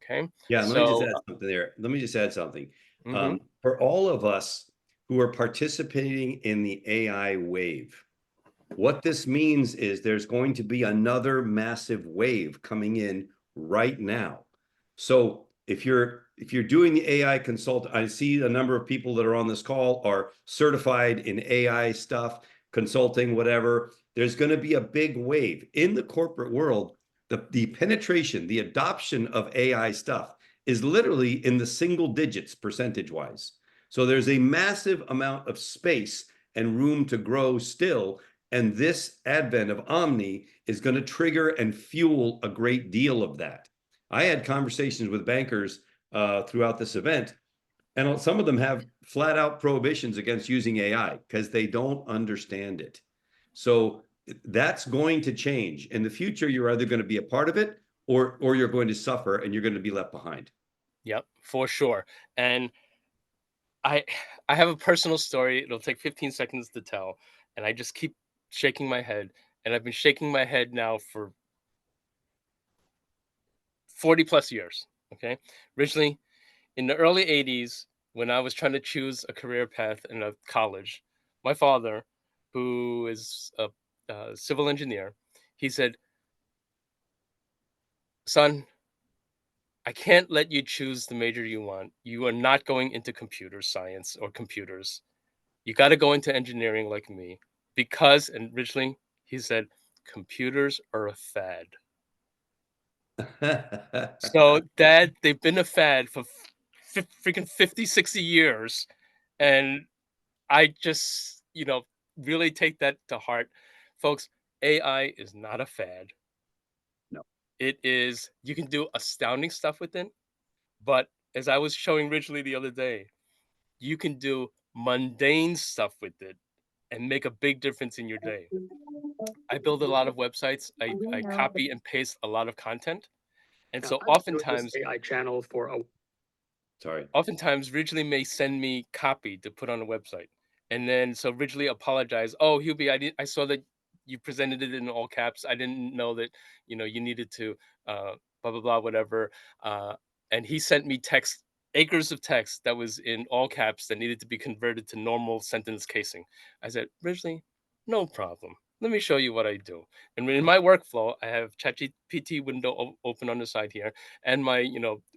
Okay. Yeah, let me just add something there. Let me just add something. For all of us who are participating in the AI wave, what this means is there's going to be another massive wave coming in right now. So if you're if you're doing the AI consult, I see a number of people that are on this call are certified in AI stuff, consulting, whatever. There's going to be a big wave in the corporate world. The penetration, the adoption of AI stuff is literally in the single digits percentage wise. So there's a massive amount of space and room to grow still. And this advent of Omni is going to trigger and fuel a great deal of that. I had conversations with bankers throughout this event, and some of them have flat out prohibitions against using AI because they don't understand it. So that's going to change. In the future, you're either going to be a part of it or you're going to suffer and you're going to be left behind. Yep, for sure. And I have a personal story. It'll take 15 seconds to tell, and I just keep shaking my head, and I've been shaking my head now for 40 plus years. Okay, originally in the early 80s, when I was trying to choose a career path in a college, my father, who is a civil engineer, he said, "Son, I can't let you choose the major you want. You are not going into computer science or computers. You got to go into engineering like me." Because, and originally he said, computers are a fad. So, Dad, they've been a fad for freaking 50, 60 years. And I just, really take that to heart. Folks, AI is not a fad. No. It is, you can do astounding stuff with it. But as I was showing Ridgely the other day, you can do mundane stuff with it and make a big difference in your day. I build a lot of websites. I copy and paste a lot of content. And so oftentimes AI channel for a oftentimes Ridgely may send me copy to put on a website. And then so Ridgely apologize. "Oh, Hubie, I saw that you presented it in all caps. I didn't know that, you needed to blah blah blah, whatever." And he sent me text, acres of text that was in all caps that needed to be converted to normal sentence casing. I said, "Ridgely, no problem. Let me show you what I do." And in my workflow, I have ChatGPT window open on the side here and my,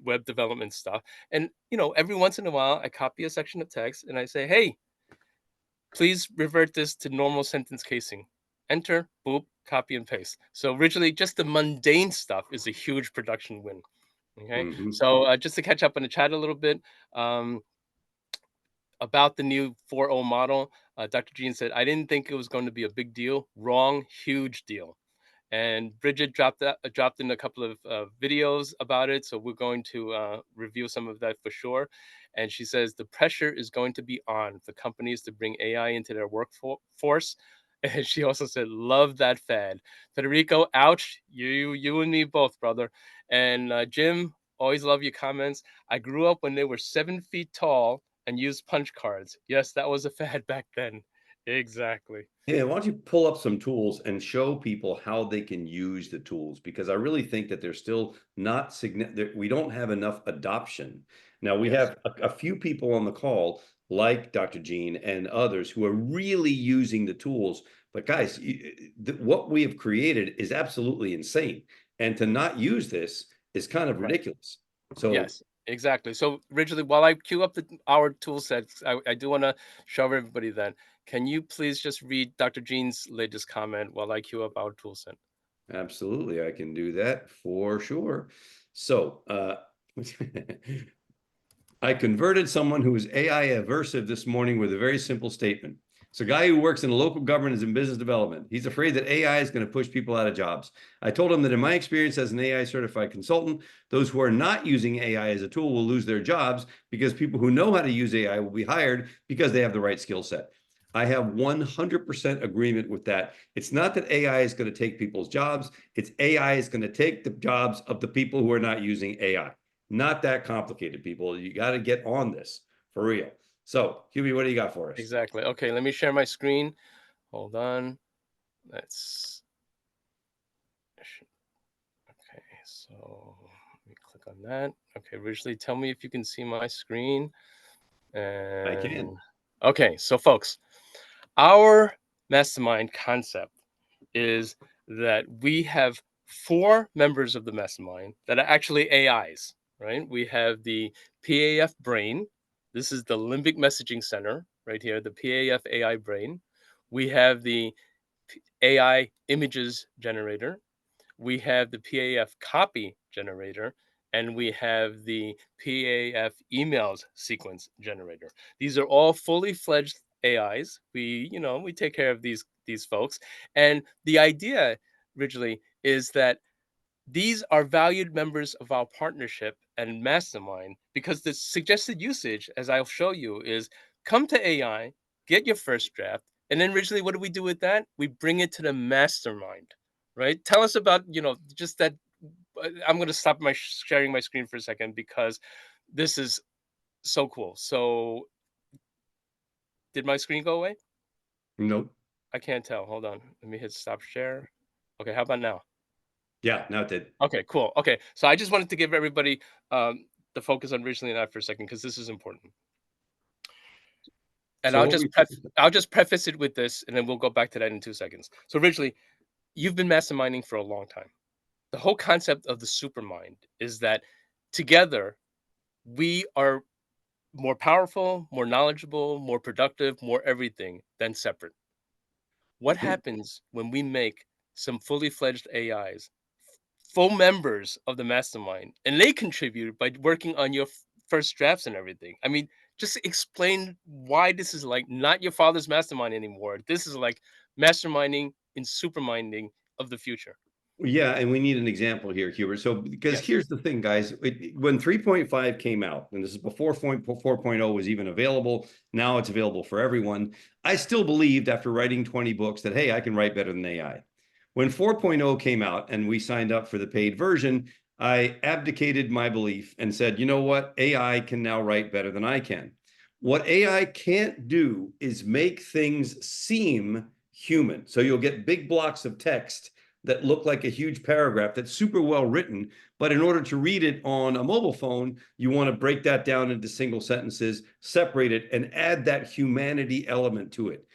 web development stuff. And, every once in a while, I copy a section of text and I say, "Hey, please revert this to normal sentence casing." Enter, boop, copy and paste. So originally, just the mundane stuff is a huge production win. Okay. Mhm. So just to catch up on the chat a little bit, about the new 4.0 model, Dr. Jean said, "I didn't think it was going to be a big deal." Wrong, huge deal. And Bridget dropped in a couple of videos about it, so we're going to review some of that for sure. And she says the pressure is going to be on for companies to bring AI into their workforce. And she also said, "Love that fad." Federico, ouch, you and me both, brother. And Jim, always love your comments. "I grew up when they were 7 feet tall and used punch cards. Yes, that was a fad back then." Exactly. Yeah, why don't you pull up some tools and show people how they can use the tools? Because I really think that they're still not significant. We don't have enough adoption. Now, we Yes. have a few people on the call, like Dr. Jean and others, who are really using the tools. But guys, what we have created is absolutely insane. And to not use this is kind of Right. ridiculous. So Yes, exactly. So originally, while I queue up our tool sets, I do want to show everybody that. Can you please just read Dr. Jean's latest comment while I queue up our tool set? absolutely, I can do that for sure. So, I converted someone who was AI aversive this morning with a very simple statement. It's a guy who works in local government and business development. He's afraid that AI is going to push people out of jobs. I told him that in my experience as an AI certified consultant, those who are not using AI as a tool will lose their jobs because people who know how to use AI will be hired because they have the right skill set. I have 100% agreement with that. It's not that AI is going to take people's jobs. It's AI is going to take the jobs of the people who are not using AI. Not that complicated, people. You got to get on this for real. So, Hubie, what do you got for us? Exactly. Okay, let me share my screen. Hold on. Let's. Okay, so let me click on that. Okay, originally tell me if you can see my screen. And I can. Okay, so folks, our mastermind concept is that we have 4 members of the mastermind that are actually AIs, right? We have the PAF brain. This is the limbic messaging center right here, the PAF AI brain. We have the AI images generator. We have the PAF copy generator, and we have the PAF emails sequence generator. These are all fully fledged AIs. We take care of these folks. And the idea originally is that these are valued members of our partnership and mastermind because the suggested usage, as I'll show you, is come to AI, get your first draft, and then originally, what do we do with that? We bring it to the mastermind, right? Tell us about, just that. I'm going to stop my sharing my screen for a second because this is so cool. So, did my screen go away? Nope. I can't tell. Hold on. Let me hit stop share. Okay, how about now? Yeah, now it did. Okay, cool. Okay, so I just wanted to give everybody the focus on originally and I for a second because this is important. And So I'll what just we- I'll just preface it with this, and then we'll go back to that in 2 seconds. So originally, you've been masterminding for a long time. The whole concept of the supermind is that together we are more powerful, more knowledgeable, more productive, more everything than separate. What happens when we make some fully fledged AIs full members of the mastermind and they contribute by working on your first drafts and everything? I mean, just explain why this is like not your father's mastermind anymore. This is like masterminding and superminding of the future. Yeah, and we need an example here, Hubert. So, because Yes. here's the thing, guys, when 3.5 came out, and this is before 4.0 was even available, now it's available for everyone. I still believed after writing 20 books that, hey, I can write better than AI. When 4.0 came out and we signed up for the paid version, I abdicated my belief and said, you know what? AI can now write better than I can. What AI can't do is make things seem human. So you'll get big blocks of text that look like a huge paragraph that's super well written, but in order to read it on a mobile phone, you want to break that down into single sentences, separate it, and add that humanity element to it.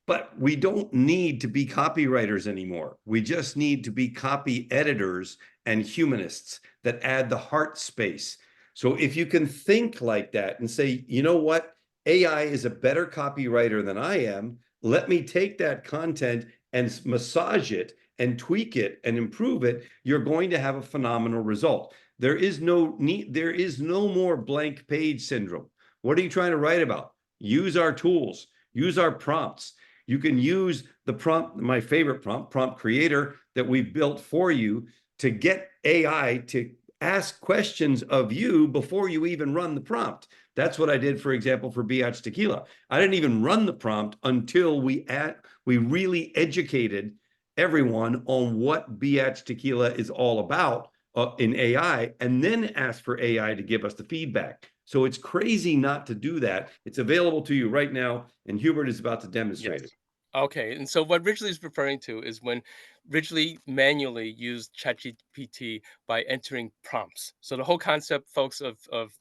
But we don't need to be copywriters anymore. We just need to be copy editors and humanists that add the heart space. So if you can think like that and say, you know what, AI is a better copywriter than I am, let me take that content and massage it and tweak it and improve it, you're going to have a phenomenal result. There is no more blank page syndrome. What are you trying to write about? Use our tools, use our prompts. You can use the prompt, my favorite prompt creator that we've built for you to get AI to ask questions of you before you even run the prompt. That's what I did, for example, for Biatch Tequila. I didn't even run the prompt until we really educated everyone on what Biatch Tequila is all about in AI, and then ask for AI to give us the feedback. So it's crazy not to do that. It's available to you right now, and Hubert is about to demonstrate it. Okay, and so what Ridgely is referring to is when Ridgely manually used ChatGPT by entering prompts. So the whole concept, folks, of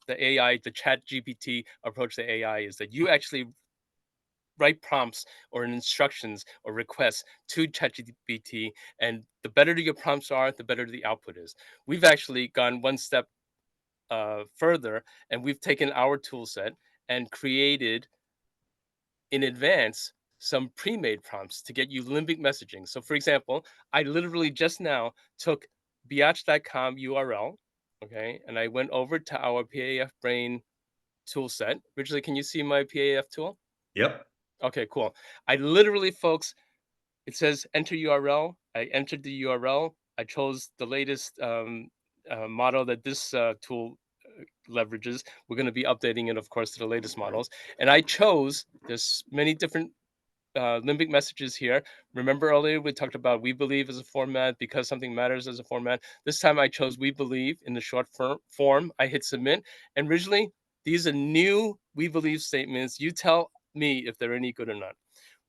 the AI, the ChatGPT approach to AI is that you actually write prompts or instructions or requests to ChatGPT, and the better your prompts are, the better the output is. We've actually gone one step further, and we've taken our tool set and created in advance some pre-made prompts to get you limbic messaging. So for example, I literally just now took biatch.com URL, okay, and I went over to our PAF brain tool set. Originally, can you see my PAF tool? Yep. Okay, cool. I literally, folks, it says enter URL. I entered the URL. I chose the latest model that this tool leverages. We're going to be updating it, of course, to the latest models. And I chose, there's many different limbic messages here. Remember earlier we talked about we believe as a format because something matters as a format. This time I chose we believe in the short form. I hit submit, and originally these are new we believe statements. You tell me if they're any good or not.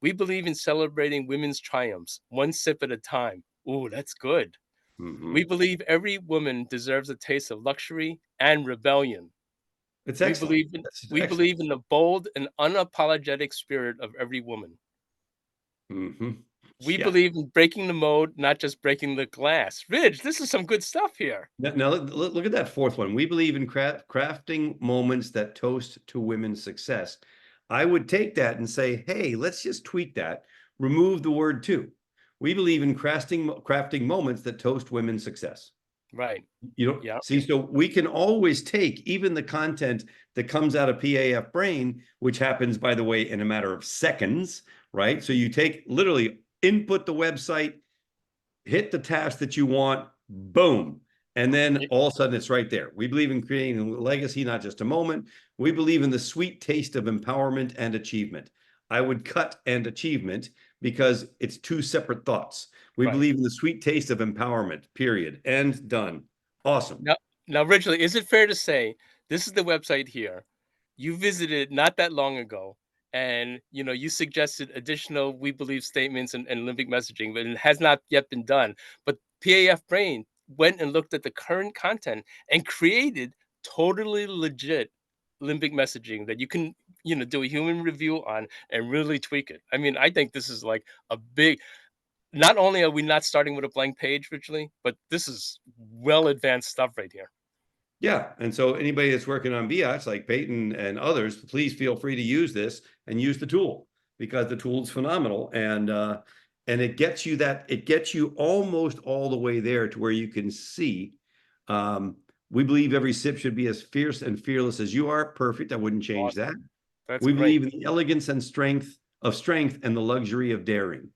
We believe in celebrating women's triumphs, one sip at a time. Ooh, that's good. Mm-hmm. We believe every woman deserves a taste of luxury and rebellion. It's We excellent. believe in, we believe in the bold and unapologetic spirit of every woman. Mm-hmm. We Yeah. believe in breaking the mold, not just breaking the glass. Ridge, this is some good stuff here. Now look at that fourth one. We believe in crafting moments that toast to women's success. I would take that and say, hey, let's just tweak that. Remove the word to. We believe in crafting moments that toast women's success. Right. You know, Yeah. see, so we can always take even the content that comes out of PAF Brain, which happens, by the way, in a matter of seconds, right? So you take literally input the website, hit the task that you want, boom. And then all of a sudden it's right there. We believe in creating a legacy, not just a moment. We believe in the sweet taste of empowerment and achievement. I would cut and achievement because it's two separate thoughts. We Right. believe in the sweet taste of empowerment, period. And done. Awesome. Now, originally, is it fair to say this is the website here? You visited not that long ago, and you suggested additional "we believe" statements and limbic messaging, but it has not yet been done. But PAF Brain went and looked at the current content and created totally legit limbic messaging that you can do a human review on and really tweak it. I mean, I think this is like a big. Not only are we not starting with a blank page, Richly, but this is well advanced stuff right here. Yeah. And so anybody that's working on BIATS like Peyton and others, please feel free to use this and use the tool because the tool is phenomenal. And it gets you almost all the way there to where you can see. We believe every sip should be as fierce and fearless as you are. Perfect. I wouldn't change that. That's We great. believe in the elegance and strength and the luxury of daring.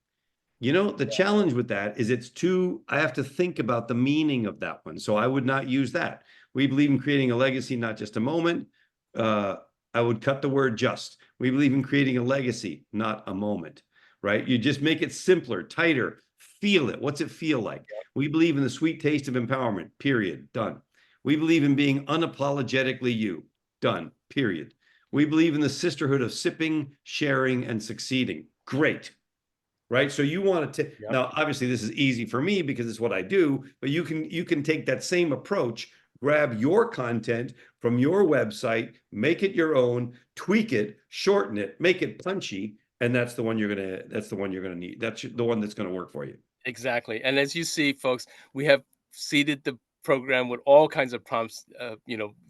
The challenge with that is I have to think about the meaning of that one. So I would not use that. We believe in creating a legacy, not just a moment. I would cut the word just. We believe in creating a legacy, not a moment, right? You just make it simpler, tighter, feel it. What's it feel like? We believe in the sweet taste of empowerment, period, done. We believe in being unapologetically you, done, period. We believe in the sisterhood of sipping, sharing, and succeeding. Great. Right. So you want to now, obviously, this is easy for me because it's what I do, but you can take that same approach, grab your content from your website, make it your own, tweak it, shorten it, make it punchy. And that's the one you're going to need. That's the one that's going to work for you. Exactly. And as you see, folks, we have seeded the program with all kinds of prompts,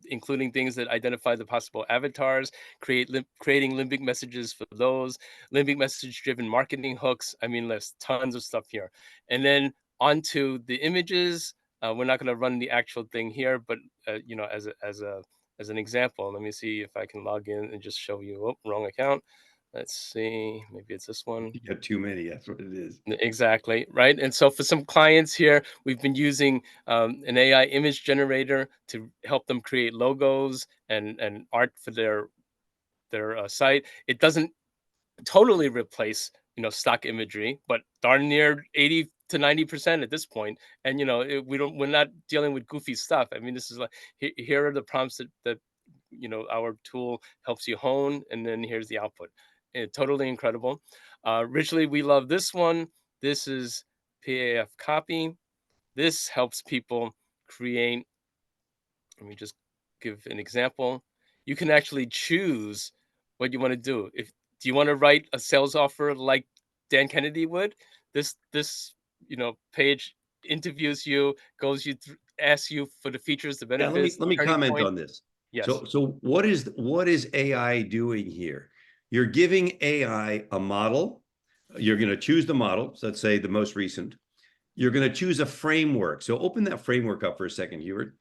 including things that identify the possible avatars, creating limbic messages for those, limbic message driven marketing hooks. I mean, there's tons of stuff here. And then onto the images. We're not going to run the actual thing here, but as an example, let me see if I can log in and just show you. Oh, wrong account. Let's see, maybe it's this one. You got too many, that's what it is. Exactly, right? And so for some clients here, we've been using an AI image generator to help them create logos and art for their site. It doesn't totally replace stock imagery, but darn near 80 to 90% at this point. And we're not dealing with goofy stuff. I mean, this is like here are the prompts that our tool helps you hone, and then here's the output. Totally incredible. Richly, we love this one. This is PAF Copy. This helps people create. Let me just give an example. You can actually choose what you want to do. Do you want to write a sales offer like Dan Kennedy would? This page interviews you, asks you for the features, the benefits. Let me comment on this. Yes. So what is AI doing here? You're giving AI a model. You're going to choose the model. So let's say the most recent. You're going to choose a framework. So open that framework up for a second, Hubert.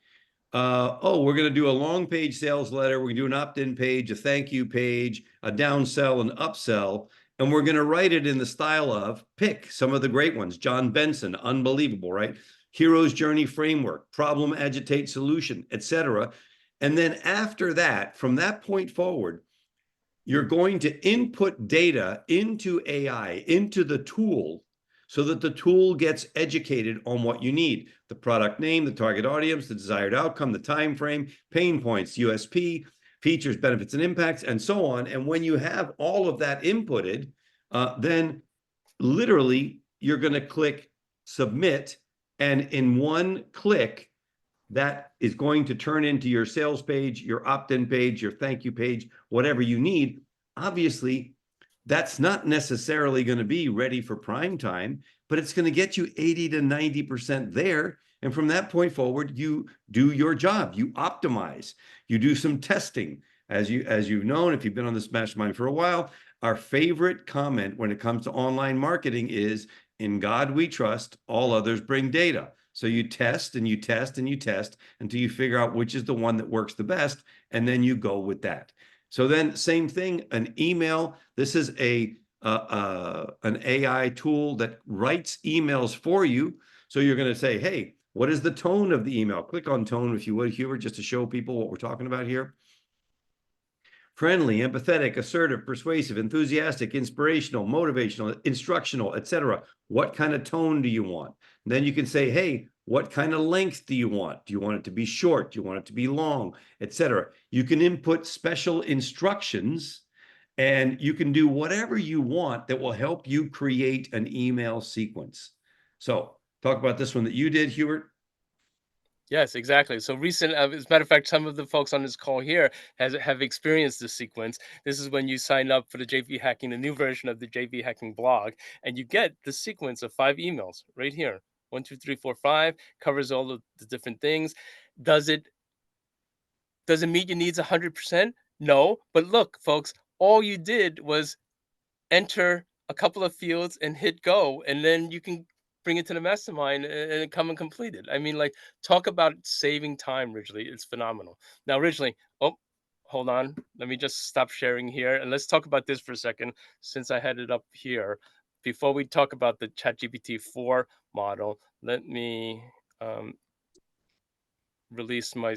We're going to do a long page sales letter. We're going to do an opt-in page, a thank you page, a downsell, an upsell. And we're going to write it in the style of pick some of the great ones. John Benson, unbelievable, right? Hero's Journey Framework, problem, agitate, solution, etc. And then after that, from that point forward, you're going to input data into AI, into the tool, so that the tool gets educated on what you need: the product name, the target audience, the desired outcome, the time frame, pain points, USP, features, benefits, and impacts, and so on. And when you have all of that inputted, then literally you're going to click submit, and in one click, that is going to turn into your sales page, your opt-in page, your thank you page, whatever you need. Obviously, that's not necessarily going to be ready for prime time, but it's going to get you 80 to 90% there. And from that point forward, you do your job, you optimize, you do some testing. As you've known, if you've been on this mastermind for a while, our favorite comment when it comes to online marketing is, in God we trust, all others bring data. So you test and you test and you test until you figure out which is the one that works the best, and then you go with that. So then same thing, an email. This is an AI tool that writes emails for you. So you're going to say, hey, what is the tone of the email? Click on tone if you would, Hubert, just to show people what we're talking about here. Friendly, empathetic, assertive, persuasive, enthusiastic, inspirational, motivational, instructional, etc. What kind of tone do you want? And then you can say, hey, what kind of length do you want? Do you want it to be short? Do you want it to be long, etc.? You can input special instructions, and you can do whatever you want that will help you create an email sequence. So talk about this one that you did, Hubert. Yes, exactly. So recent, as a matter of fact, some of the folks on this call here have experienced this sequence. This is when you sign up for the JV Hacking, the new version of the JV Hacking blog, and you get the sequence of 5 emails right here. 1, 2, 3, 4, 5 covers all of the different things. Does it meet your needs 100%? No, but look, folks, all you did was enter a couple of fields and hit go, and then you can bring it to the mastermind and come and complete it. I mean, like, talk about saving time, Ridgely. It's phenomenal. Now, Ridgely, oh, hold on. Let me just stop sharing here, and let's talk about this for a second, since I had it up here. Before we talk about the ChatGPT 4 model, let me release my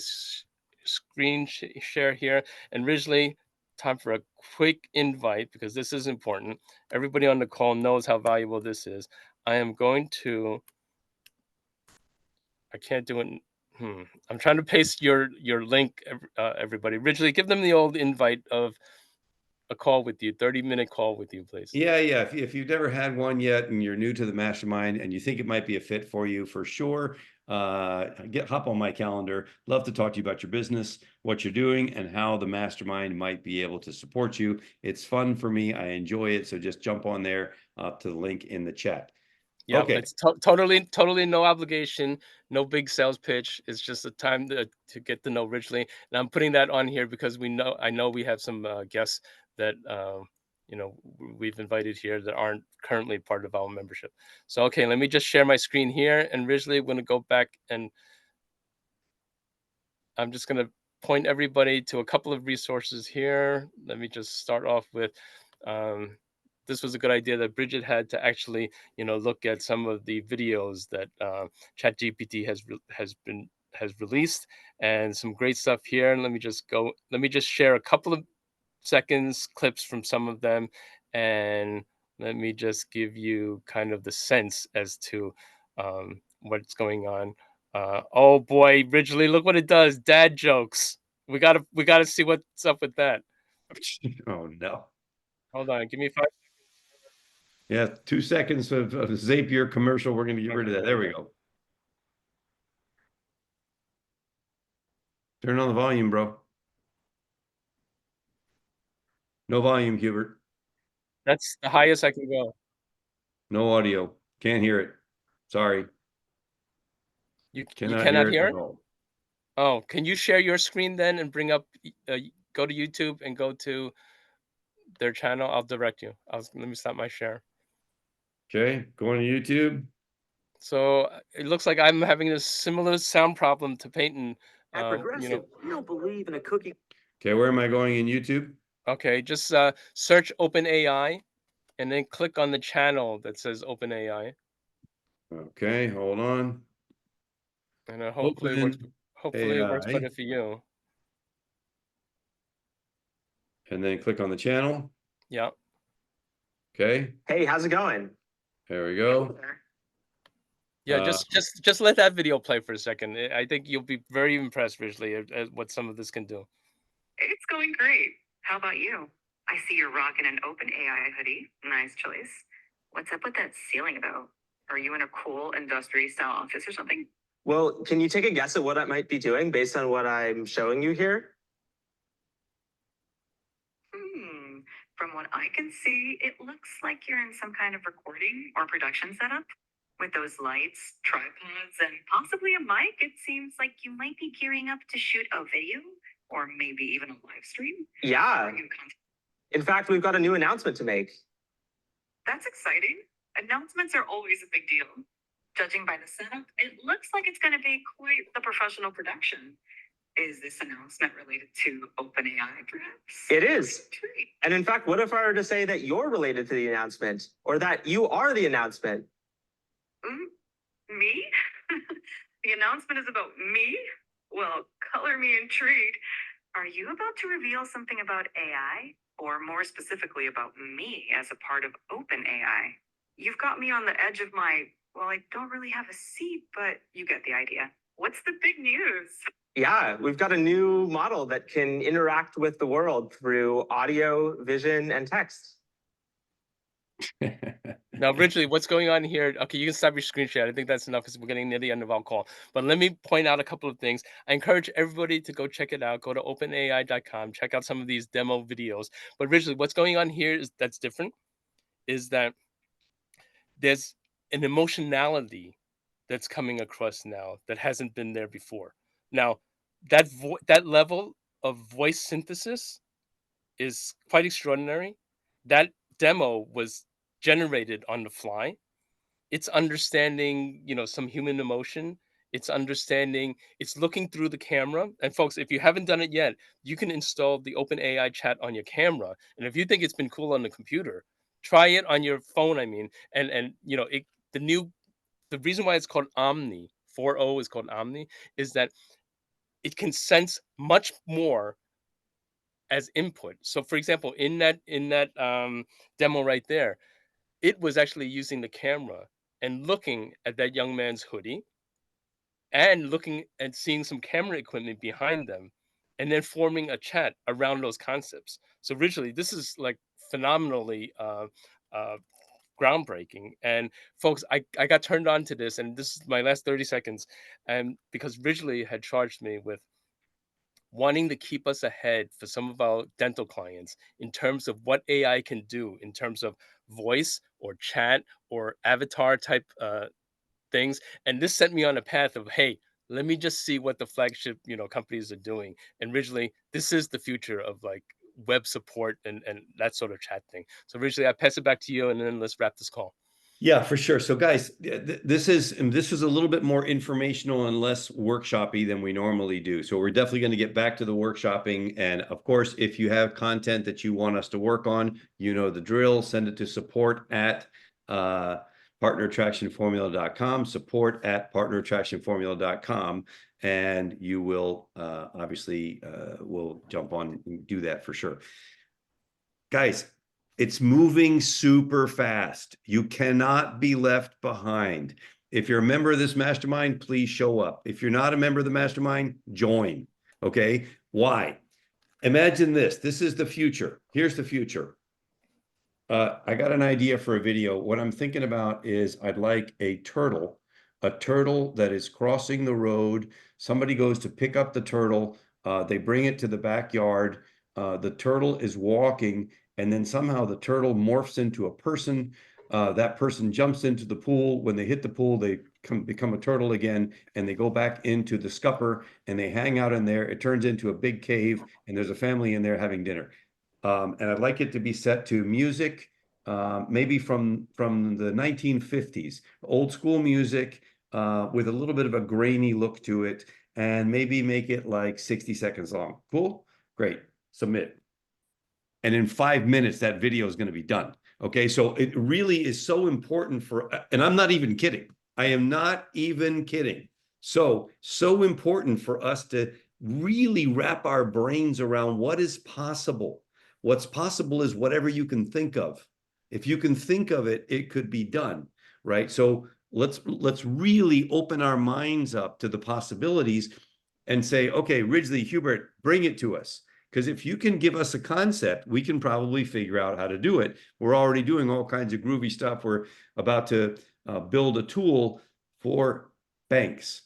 screen share here. And Ridgely, time for a quick invite, because this is important. Everybody on the call knows how valuable this is. I am going to, I can't do it. I'm trying to paste your link, everybody. Ridgely, give them the old invite of a call with you, 30-minute call with you, please. Yeah. If you've never had one yet and you're new to the mastermind and you think it might be a fit for you, for sure, hop on my calendar. Love to talk to you about your business, what you're doing, and how the mastermind might be able to support you. It's fun for me. I enjoy it. So just jump on there to the link in the chat. Yeah, okay. It's totally no obligation, no big sales pitch. It's just a time to get to know Ridgely. And I'm putting that on here because I know we have some guests that we've invited here that aren't currently part of our membership. So okay, let me just share my screen here, and Ridgely, I'm going to go back, and I'm just going to point everybody to a couple of resources here. Let me just start off with this was a good idea that Bridget had to actually, look at some of the videos that ChatGPT has released, and some great stuff here. And let me just share a couple of seconds clips from some of them, and let me just give you kind of the sense as to what's going on. Oh boy, Ridgely, look what it does. Dad jokes. We gotta see what's up with that. Oh no. Hold on, give me 5 seconds. Yeah, 2 seconds of Zapier commercial. We're going to get rid of that. There we go. Turn on the volume, bro. No volume, Hubert. That's the highest I can go. No audio. Can't hear it. Sorry. You cannot hear it? at all. Oh, can you share your screen then and bring up, go to YouTube and go to their channel? I'll direct you. Let me stop my share. Okay, going to YouTube. So it looks like I'm having a similar sound problem to Peyton. At Progressive, we don't believe in a cookie. Okay, where am I going in YouTube? Okay, just search OpenAI and then click on the channel that says OpenAI. Okay, hold on. And hopefully it works better for you. And then click on the channel. Yeah. Okay. Hey, how's it going? There we go. Yeah, just let that video play for a second. I think you'll be very impressed, Ridgely, at what some of this can do. It's going great. How about you? I see you're rocking an OpenAI hoodie. Nice choice. What's up with that ceiling, though? Are you in a cool industry-style office or something? Well, can you take a guess at what I might be doing based on what I'm showing you here? From what I can see, it looks like you're in some kind of recording or production setup. With those lights, tripods, and possibly a mic, it seems like you might be gearing up to shoot a video or maybe even a live stream. Yeah. Bring you content. In fact, we've got a new announcement to make. That's exciting. Announcements are always a big deal. Judging by the setup, it looks like it's going to be quite the professional production. Is this announcement related to OpenAI, perhaps? It is. Great. And in fact, what if I were to say that you're related to the announcement, or that you are the announcement? Me? The announcement is about me? Well, color me intrigued. Are you about to reveal something about AI? Or more specifically about me as a part of OpenAI? You've got me on the edge of my, well, I don't really have a seat, but you get the idea. What's the big news? Yeah, we've got a new model that can interact with the world through audio, vision, and text. Now, originally, what's going on here? Okay, you can stop your screen share. I think that's enough because we're getting near the end of our call. But let me point out a couple of things. I encourage everybody to go check it out. Go to openai.com, check out some of these demo videos. But originally, what's going on here is that's different, is that there's an emotionality that's coming across now that hasn't been there before. Now, that level of voice synthesis is quite extraordinary. That demo was generated on the fly. It's understanding, some human emotion. It's understanding, it's looking through the camera. And folks, if you haven't done it yet, you can install the OpenAI chat on your camera. And if you think it's been cool on the computer, try it on your phone. I mean, and the reason why it's called Omni, 4.0 is called Omni, is that it can sense much more as input. So for example, in that demo right there, it was actually using the camera and looking at that young man's hoodie and looking and seeing some camera equipment behind them and then forming a chat around those concepts. So originally, this is like phenomenally groundbreaking. And folks, I got turned on to this, and this is my last 30 seconds. And because Ridgely had charged me with wanting to keep us ahead for some of our dental clients in terms of what AI can do in terms of voice or chat or avatar type things. And this sent me on a path of, hey, let me just see what the flagship, companies are doing. And originally, this is the future of like web support and that sort of chat thing. So originally, I pass it back to you, and then let's wrap this call. Yeah, for sure. So guys, this is a little bit more informational and less workshoppy than we normally do. So we're definitely going to get back to the workshopping. And of course, if you have content that you want us to work on, you know the drill, send it to support@partnerattractionformula.com, support@partnerattractionformula.com. And you will obviously will jump on and do that for sure. Guys, it's moving super fast. You cannot be left behind. If you're a member of this mastermind, please show up. If you're not a member of the mastermind, join. Okay? Why? Imagine this. This is the future. Here's the future. I got an idea for a video. What I'm thinking about is I'd like a turtle that is crossing the road. Somebody goes to pick up the turtle. They bring it to the backyard. The turtle is walking, and then somehow the turtle morphs into a person. That person jumps into the pool. When they hit the pool, they become a turtle again, and they go back into the scupper, and they hang out in there. It turns into a big cave, and there's a family in there having dinner. And I'd like it to be set to music, maybe from the 1950s, old school music with a little bit of a grainy look to it, and maybe make it like 60 seconds long. Cool? Great. Submit. And in 5 minutes, that video is going to be done. Okay, so it really is so important and I'm not even kidding. I am not even kidding. So important for us to really wrap our brains around what is possible. What's possible is whatever you can think of. If you can think of it, it could be done, right? So let's really open our minds up to the possibilities and say, okay, Ridgely, Hubert, bring it to us. Because if you can give us a concept, we can probably figure out how to do it. We're already doing all kinds of groovy stuff. We're about to build a tool for banks,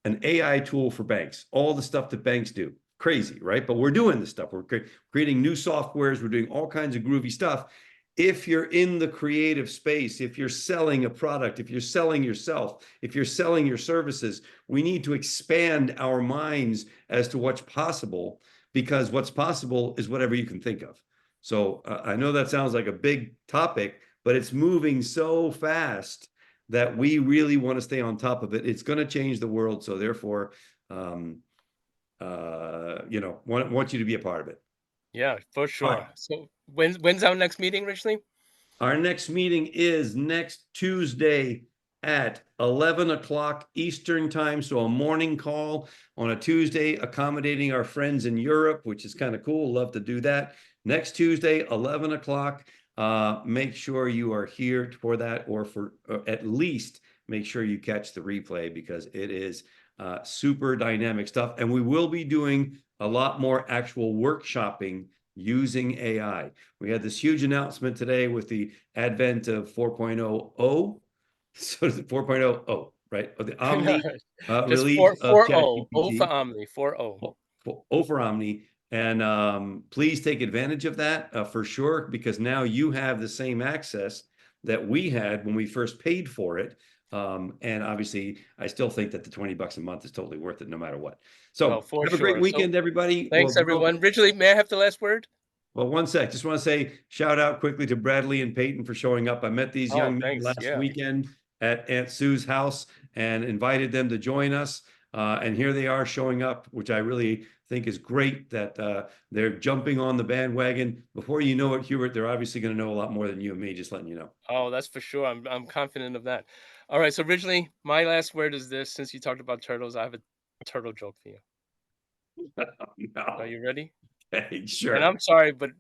an AI tool for banks, all the stuff that banks do. crazy, right? But we're doing this stuff. We're creating new softwares. We're doing all kinds of groovy stuff. If you're in the creative space, if you're selling a product, if you're selling yourself, if you're selling your services, we need to expand our minds as to what's possible, because what's possible is whatever you can think of. So I know that sounds like a big topic, but it's moving so fast that we really want to stay on top of it. It's going to change the world. So therefore, want you to be a part of it. Yeah, for sure. right. So when's our next meeting, Richly? Our next meeting is next Tuesday at 11 o'clock Eastern time. So a morning call on a Tuesday, accommodating our friends in Europe, which is kind of cool. Love to do that. Next Tuesday, 11 o'clock. Make sure you are here for that, or for at least make sure you catch the replay, because it is super dynamic stuff. And we will be doing a lot more actual workshopping using AI. We had this huge announcement today with the advent of 4.0. So the 4.0, right? Of the Omni release of 4.0. O ChatGPT. for Omni. 4.0. O for Omni. And please take advantage of that for sure, because now you have the same access that we had when we first paid for it. And obviously, I still think that the $20 a month is totally worth it no matter what. So have a great weekend, everybody. Thanks, everyone. Richly, may I have the last word? Well, one sec. Just want to say shout out quickly to Bradley and Peyton for showing up. I met these young men last weekend at Aunt Sue's house and invited them to join us. And here they are showing up, which I really think is great that they're jumping on the bandwagon. Before you know it, Hubert, they're obviously going to know a lot more than you and me, just letting you know. Oh, that's for sure. I'm confident of that. All right. So originally, my last word is this. Since you talked about turtles, I have a turtle joke for you. No. Are you ready? Okay, sure. And I'm sorry, but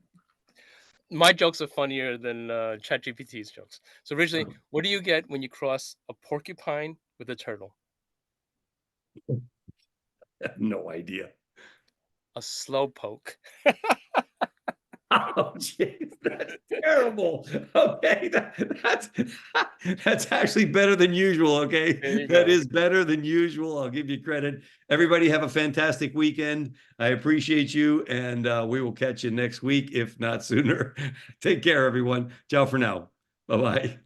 my jokes are funnier than ChatGPT's jokes. So originally, what do you get when you cross a porcupine with a turtle? I have no idea. A slowpoke. Oh, jeez, that's terrible. Okay, that's actually better than usual. Okay, that is better than usual. I'll give you credit. Everybody have a fantastic weekend. I appreciate you, and we will catch you next week, if not sooner. Take care, everyone. Ciao for now. Bye-bye.